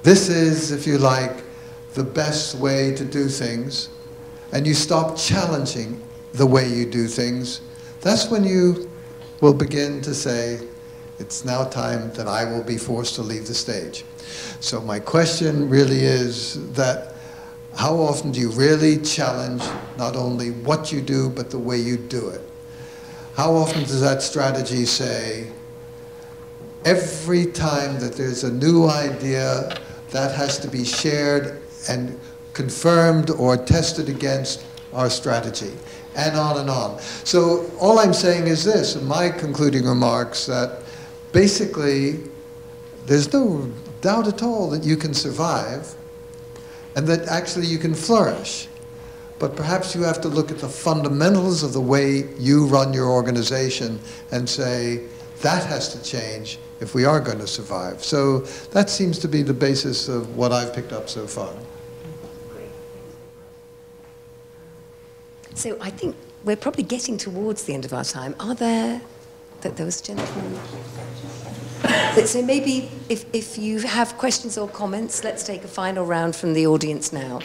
[SPEAKER 4] This is, if you like, the best way to do things, and you stop challenging the way you do things, that's when you will begin to say, it's now time that I will be forced to leave the stage. So my question really is that how often do you really challenge not only what you do, but the way you do it? How often does that strategy say, every time that there's a new idea, that has to be shared and confirmed or tested against our strategy, and on and on. So all I'm saying is this, in my concluding remarks, that basically there's no doubt at all that you can survive and that actually you can flourish. But perhaps you have to look at the fundamentals of the way you run your organization and say, that has to change if we are going to survive. So that seems to be the basis of what I've picked up so far.
[SPEAKER 2] So I think we're probably getting towards the end of our time. Are there, there was a gentleman. So maybe if you have questions or comments, let's take a final round from the audience now.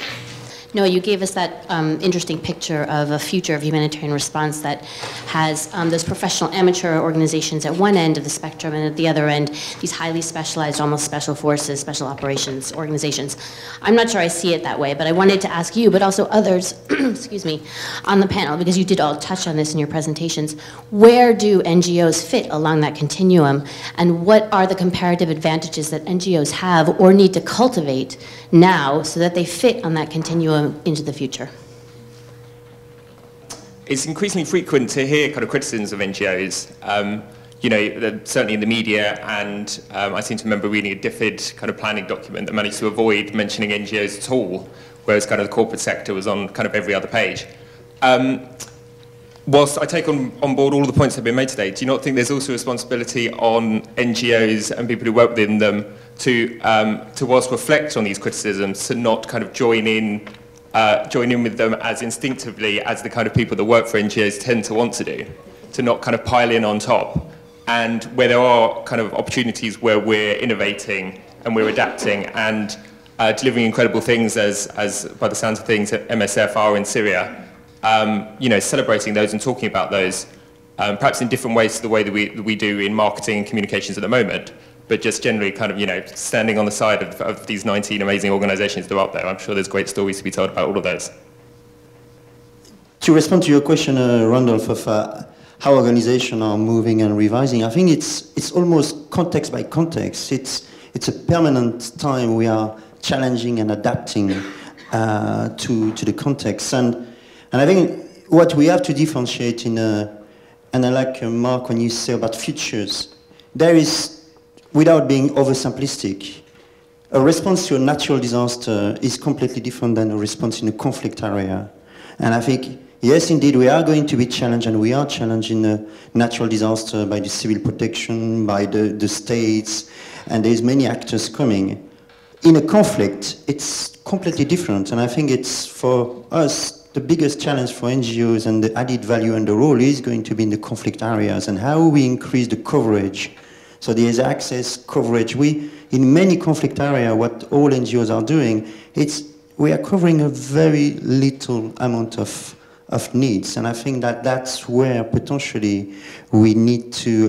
[SPEAKER 12] No, you gave us that interesting picture of a future of humanitarian response that has those professional amateur organizations at one end of the spectrum, and at the other end, these highly specialized, almost special forces, special operations organizations. I'm not sure I see it that way, but I wanted to ask you, but also others, excuse me, on the panel, because you did all touch on this in your presentations. Where do NGOs fit along that continuum, and what are the comparative advantages that NGOs have or need to cultivate now so that they fit on that continuum into the future?
[SPEAKER 13] It's increasingly frequent to hear kind of criticisms of NGOs, you know, certainly in the media, and I seem to remember reading a DFID kind of planning document that managed to avoid mentioning NGOs at all, whereas kind of the corporate sector was on kind of every other page. Whilst I take on board all of the points that have been made today, do you not think there's also a responsibility on NGOs and people who work within them to whilst reflect on these criticisms, to not kind of join in with them as instinctively as the kind of people that work for NGOs tend to want to do, to not kind of pile in on top, and where there are kind of opportunities where we're innovating and we're adapting and delivering incredible things as by the sounds of things MSF are in Syria, you know, celebrating those and talking about those, perhaps in different ways to the way that we do in marketing and communications at the moment, but just generally kind of, you know, standing on the side of these 19 amazing organizations that are up there. I'm sure there's great stories to be told about all of those.
[SPEAKER 14] To respond to your question, Randolph, of how organizations are moving and revising, I think it's almost context by context. It's a permanent time we are challenging and adapting to the context. And I think what we have to differentiate in, and I like Marc when you say about futures, there is, without being oversimplistic, a response to a natural disaster is completely different than a response in a conflict area. And I think, yes, indeed, we are going to be challenged, and we are challenged in a natural disaster by the civil protection, by the states, and there's many actors coming. In a conflict, it's completely different, and I think it's for us, the biggest challenge for NGOs and the added value and the role is going to be in the conflict areas and how we increase the coverage. So there is access, coverage. In many conflict areas, what all NGOs are doing, we are covering a very little amount of needs, and I think that that's where potentially we need to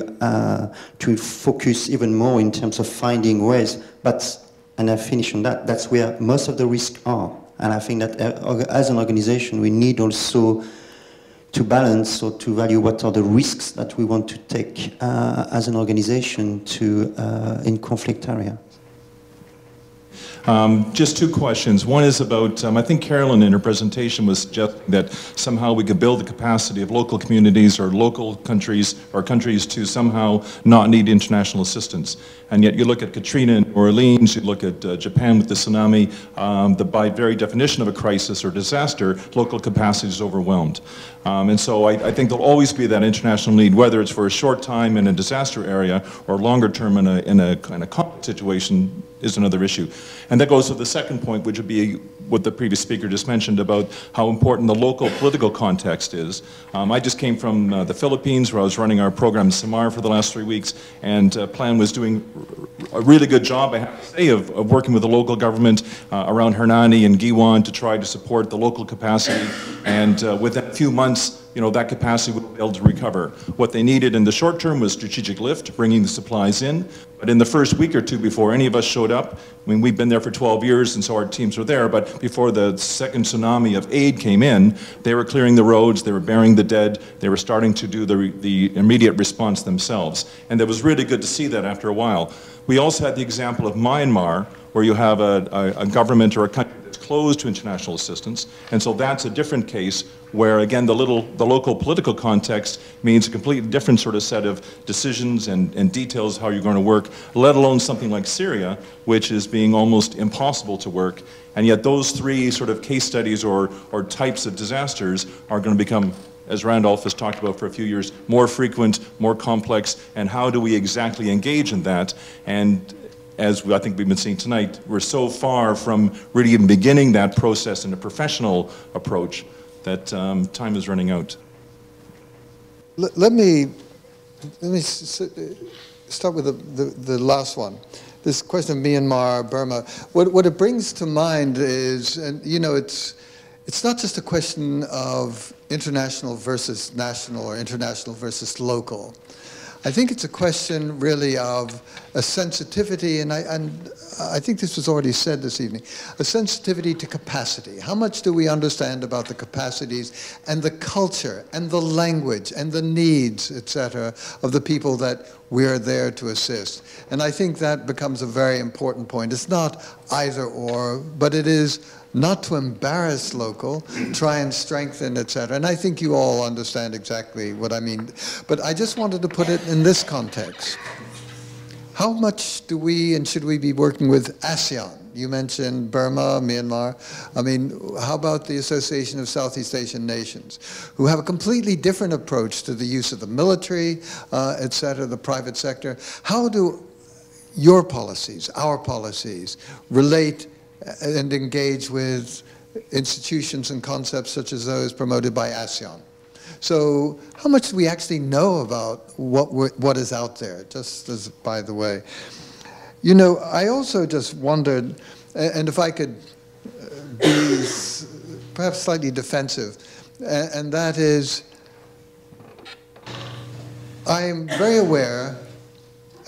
[SPEAKER 14] focus even more in terms of finding ways. And I finish on that. That's where most of the risks are, and I think that as an organization we need also to balance or to value what are the risks that we want to take as an organization in conflict area.
[SPEAKER 15] Just two questions. One is about, I think Carolyn in her presentation was suggesting that somehow we could build the capacity of local communities or local countries or countries to somehow not need international assistance. And yet you look at Katrina in New Orleans, you look at Japan with the tsunami, by very definition of a crisis or disaster, local capacity is overwhelmed. And so I think there'll always be that international need, whether it's for a short time in a disaster area or longer term in a kind of conflict situation is another issue. And that goes to the second point, which would be what the previous speaker just mentioned about how important the local political context is. I just came from the Philippines, where I was running our program in Samar for the last 3 weeks, and Plan was doing a really good job, I have to say, of working with the local government around Hernani and Giwan to try to support the local capacity. And within a few months, that capacity will be able to recover. What they needed in the short term was strategic lift, bringing the supplies in. But in the first week or two before any of us showed up, I mean, we've been there for 12 years, and so our teams were there, but before the second tsunami of aid came in, they were clearing the roads, they were burying the dead, they were starting to do the immediate response themselves. And it was really good to see that after a while. We also had the example of Myanmar, where you have a government or a country that's closed to international assistance, and so that's a different case where, again, the local political context means a completely different sort of set of decisions and details how you're going to work, let alone something like Syria, which is being almost impossible to work. And yet those three sort of case studies or types of disasters are going to become, as Randolph has talked about for a few years, more frequent, more complex, and how do we exactly engage in that? And as I think we've been seeing tonight, we're so far from really even beginning that process in a professional approach that time is running out.
[SPEAKER 4] Let me start with the last one. This question of Myanmar, Burma. What it brings to mind is, and it's not just a question of international versus national or international versus local. I think it's a question really of a sensitivity, and I think this was already said this evening, a sensitivity to capacity. How much do we understand about the capacities and the culture and the language and the needs, etc., of the people that we're there to assist? And I think that becomes a very important point. It's not either or, but it is not to embarrass local, try and strengthen, etc. And I think you all understand exactly what I mean. But I just wanted to put it in this context. How much do we and should we be working with ASEAN? You mentioned Burma, Myanmar. I mean, how about the Association of Southeast Asian Nations, who have a completely different approach to the use of the military, etc., the private sector? How do your policies, our policies, relate and engage with institutions and concepts such as those promoted by ASEAN? So how much do we actually know about what is out there, just as by the way? I also just wondered, and if I could be perhaps slightly defensive, and that is, I am very aware,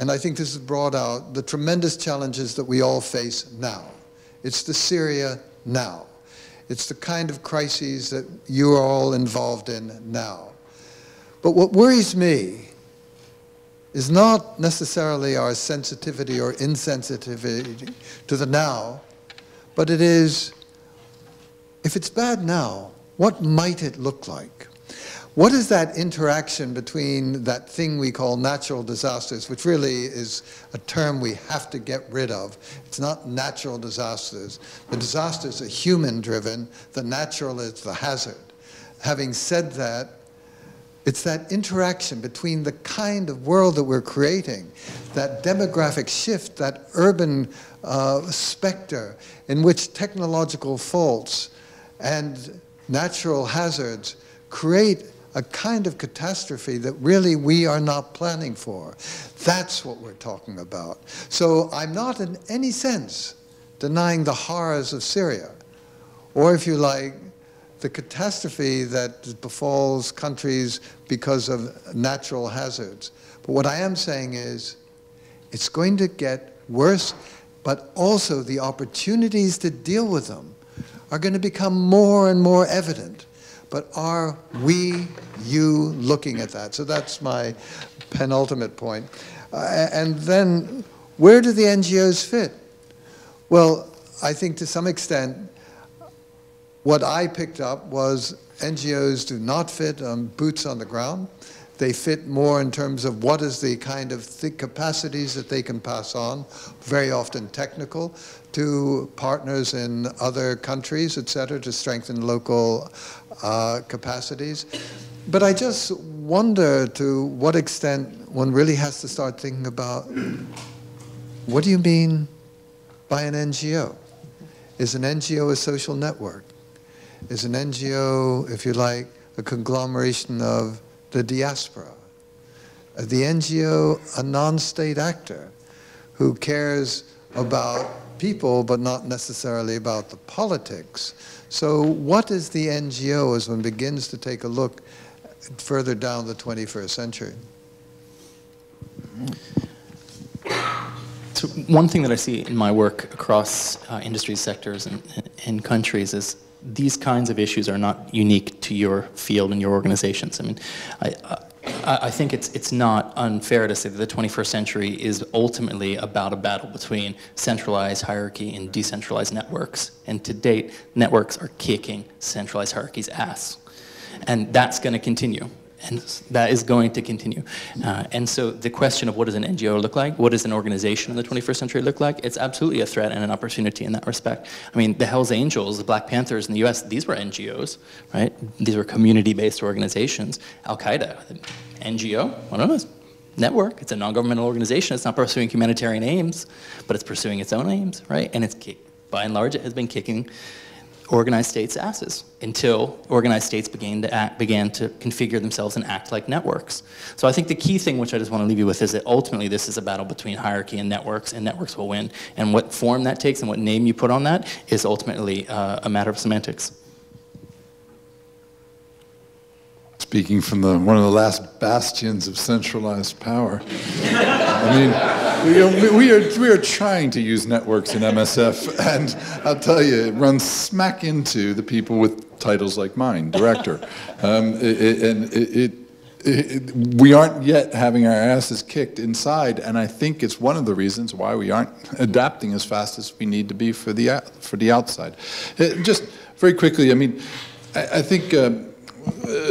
[SPEAKER 4] and I think this is brought out, the tremendous challenges that we all face now. It's the Syria now. It's the kind of crises that you are all involved in now. But what worries me is not necessarily our sensitivity or insensitivity to the now, but it is, if it's bad now, what might it look like? What is that interaction between that thing we call natural disasters, which really is a term we have to get rid of? It's not natural disasters. The disasters are human-driven. The natural is the hazard. Having said that, it's that interaction between the kind of world that we're creating, that demographic shift, that urban specter in which technological faults and natural hazards create a kind of catastrophe that really we are not planning for. That's what we're talking about. So I'm not in any sense denying the horrors of Syria, or if you like, the catastrophe that befalls countries because of natural hazards. But what I am saying is, it's going to get worse, but also the opportunities to deal with them are going to become more and more evident. But are we, you, looking at that? So that's my penultimate point. And then, where do the NGOs fit? Well, I think to some extent, what I picked up was NGOs do not fit on boots on the ground. They fit more in terms of what is the kind of thick capacities that they can pass on, very often technical, to partners in other countries, et cetera, to strengthen local capacities. But I just wonder to what extent one really has to start thinking about, what do you mean by an NGO? Is an NGO a social network? Is an NGO, if you like, a conglomeration of the diaspora? The NGO, a non-state actor who cares about people but not necessarily about the politics. So what is the NGO as one begins to take a look further down the 21st century?
[SPEAKER 16] So one thing that I see in my work across industry sectors and countries is these kinds of issues are not unique to your field and your organizations. I mean, I think it's not unfair to say that the 21st century is ultimately about a battle between centralized hierarchy and decentralized networks. And to date, networks are kicking centralized hierarchy's ass. And that's going to continue. And that is going to continue. And so the question of what does an NGO look like, what does an organization in the 21st century look like, it's absolutely a threat and an opportunity in that respect. I mean, the Hells Angels, the Black Panthers in the US, these were NGOs, right? These were community-based organizations. Al-Qaeda, NGO, I don't know, network. It's a non-governmental organization. It's not pursuing humanitarian aims, but it's pursuing its own aims, right? And it's, by and large, it has been kicking organized states' asses until organized states began to configure themselves and act like networks. So I think the key thing, which I just want to leave you with, is that ultimately this is a battle between hierarchy and networks will win. And what form that takes and what name you put on that is ultimately a matter of semantics.
[SPEAKER 3] Speaking from one of the last bastions of centralized power, I mean, we are trying to use networks in MSF, and I'll tell you, it runs smack into the people with titles like mine, director. We aren't yet having our asses kicked inside, and I think it's one of the reasons why we aren't adapting as fast as we need to be for the outside. Just very quickly, I mean, I think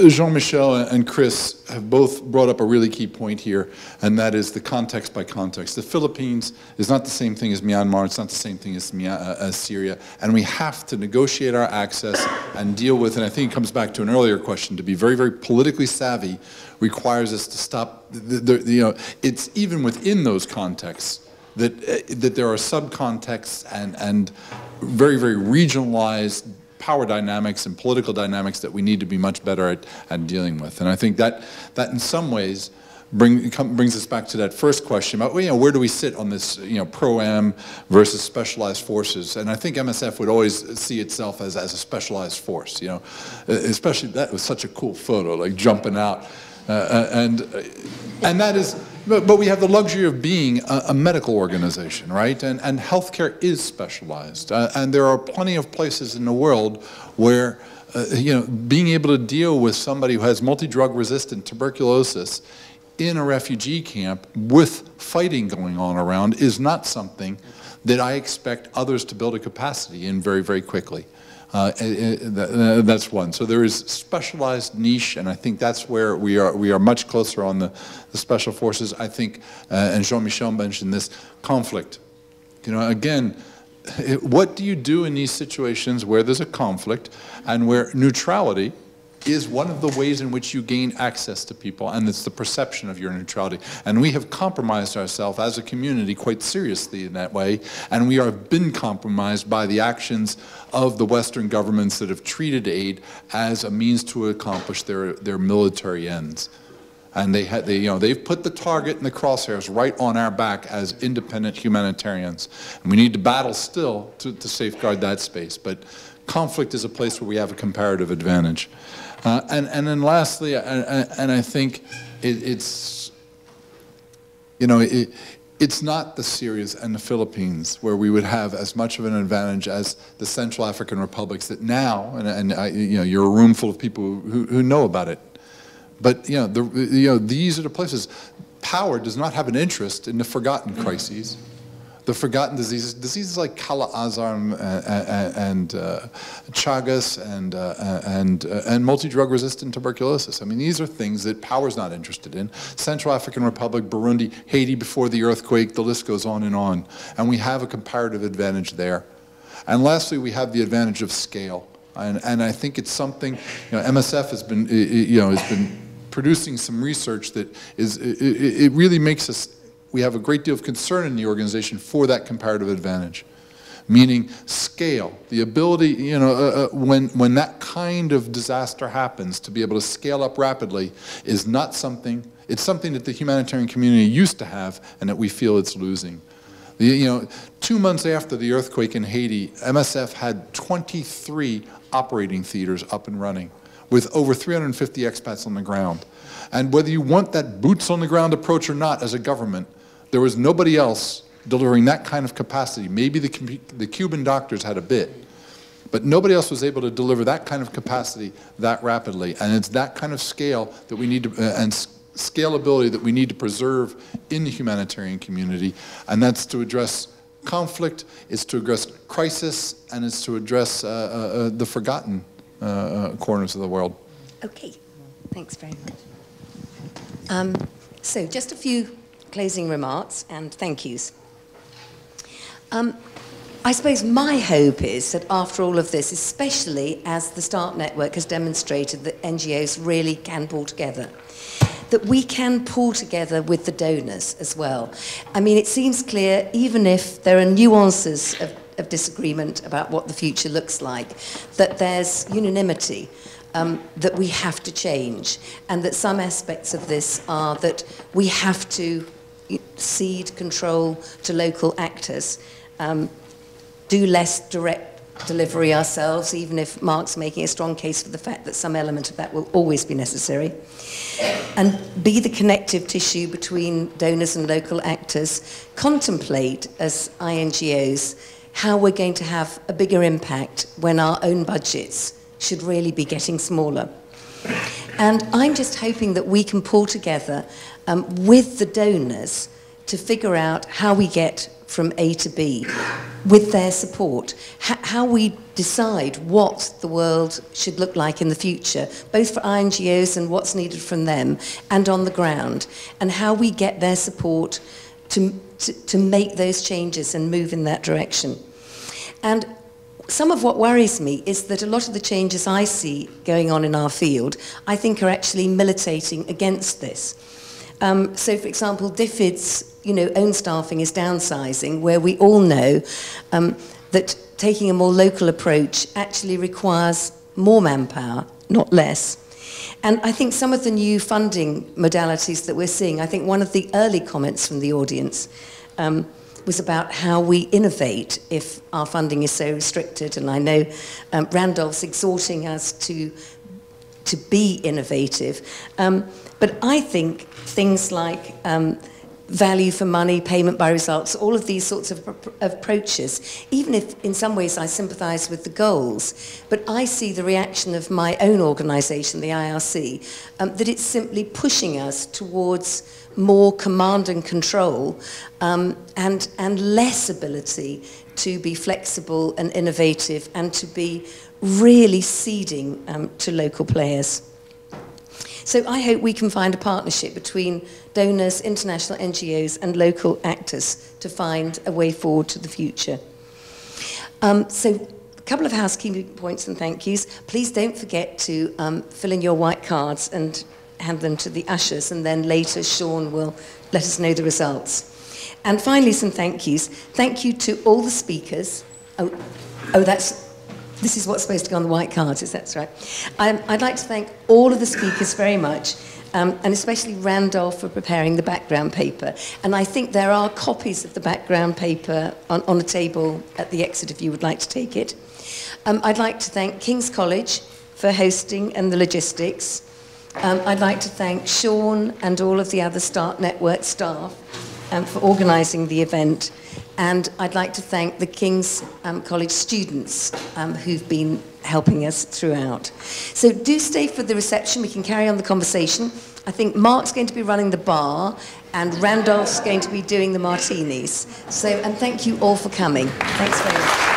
[SPEAKER 3] Jean-Michel and Chris have both brought up a really key point here, and that is the context by context. The Philippines is not the same thing as Myanmar, it's not the same thing as Syria, and we have to negotiate our access and deal with, and I think it comes back to an earlier question, to be very, very politically savvy requires us to stop, it's even within those contexts that there are subcontexts and very, very regionalized power dynamics and political dynamics that we need to be much better at dealing with. And I think that in some ways brings us back to that first question about, where do we sit on this, pro-am versus specialized forces? And I think MSF would always see itself as a specialized force, especially that was such a cool photo, like jumping out. And that is, but we have the luxury of being a medical organization, right? And healthcare is specialized. And there are plenty of places in the world where, being able to deal with somebody who has multi-drug resistant tuberculosis in a refugee camp with fighting going on around is not something that I expect others to build a capacity in very, very quickly. That's one. So there is specialized niche, and I think that's where we are much closer on the special forces. I think, and Jean-Michel mentioned this, conflict. Again, what do you do in these situations where there's a conflict and where neutrality is one of the ways in which you gain access to people, and it's the perception of your neutrality. And we have compromised ourselves as a community quite seriously in that way, and we have been compromised by the actions of the Western governments that have treated aid as a means to accomplish their military ends. And they've put the target and the crosshairs right on our back as independent humanitarians. And we need to battle still to safeguard that space. But conflict is a place where we have a comparative advantage. And then lastly, and I think it's not the Syrians and the Philippines where we would have as much of an advantage as the Central African republics that now, you're a room full of people who know about it. But these are the places. Power does not have an interest in the forgotten crises, the forgotten diseases like Kala-Azar and Chagas and multi-drug resistant tuberculosis. I mean, these are things that power's not interested in. Central African Republic, Burundi, Haiti before the earthquake, the list goes on. And we have a comparative advantage there. And lastly, we have the advantage of scale. And I think it's something, MSF has been producing some research that it really makes us, we have a great deal of concern in the organization for that comparative advantage. Meaning scale, the ability, when that kind of disaster happens, to be able to scale up rapidly is not something, it's something that the humanitarian community used to have and that we feel it's losing. 2 months after the earthquake in Haiti, MSF had 23 operating theaters up and running, with over 350 expats on the ground. And whether you want that boots on the ground approach or not as a government, there was nobody else delivering that kind of capacity. Maybe the Cuban doctors had a bit, but nobody else was able to deliver that kind of capacity that rapidly. And it's that kind of scale that we need to, and scalability that we need to preserve in the humanitarian community. And that's to address conflict, it's to address crisis, and it's to address the forgotten corners of the world.
[SPEAKER 2] Okay, thanks very much. So just a few closing remarks and thank yous. I suppose my hope is that after all of this, especially as the START network has demonstrated that NGOs really can pull together, that we can pull together with the donors as well. I mean, it seems clear, even if there are nuances of disagreement about what the future looks like, that there's unanimity that we have to change, and that some aspects of this are that we have to cede control to local actors, do less direct delivery ourselves, even if Marc's making a strong case for the fact that some element of that will always be necessary, and be the connective tissue between donors and local actors, contemplate as INGOs how we're going to have a bigger impact when our own budgets should really be getting smaller. And I'm just hoping that we can pull together with the donors to figure out how we get from A to B with their support, how we decide what the world should look like in the future, both for INGOs and what's needed from them and on the ground, and how we get their support to make those changes and move in that direction. And some of what worries me is that a lot of the changes I see going on in our field, I think are actually militating against this. So, for example, DFID's own staffing is downsizing, where we all know that taking a more local approach actually requires more manpower, not less. And I think some of the new funding modalities that we're seeing, I think one of the early comments from the audience was about how we innovate if our funding is so restricted. And I know Randolph's exhorting us to be innovative. But I think things like value for money, payment by results, all of these sorts of approaches, even if in some ways I sympathise with the goals, but I see the reaction of my own organisation, the IRC, that it's simply pushing us towards more command and control and less ability to be flexible and innovative and to be really ceding to local players. So I hope we can find a partnership between donors, international NGOs and local actors to find a way forward to the future. So couple of housekeeping points and thank yous. Please don't forget to fill in your white cards and hand them to the ushers, and then later Sean will let us know the results. And finally, some thank yous. Thank you to all the speakers. This is what's supposed to go on the white cards, is that right? I'd like to thank all of the speakers very much, and especially Randolph for preparing the background paper. And I think there are copies of the background paper on the table at the exit if you would like to take it. I'd like to thank King's College for hosting and the logistics. I'd like to thank Sean and all of the other Start Network staff for organising the event. And I'd like to thank the King's College students who've been helping us throughout. So do stay for the reception. We can carry on the conversation. I think Marc's going to be running the bar and Randolph's going to be doing the martinis. So, and thank you all for coming. Thanks very much.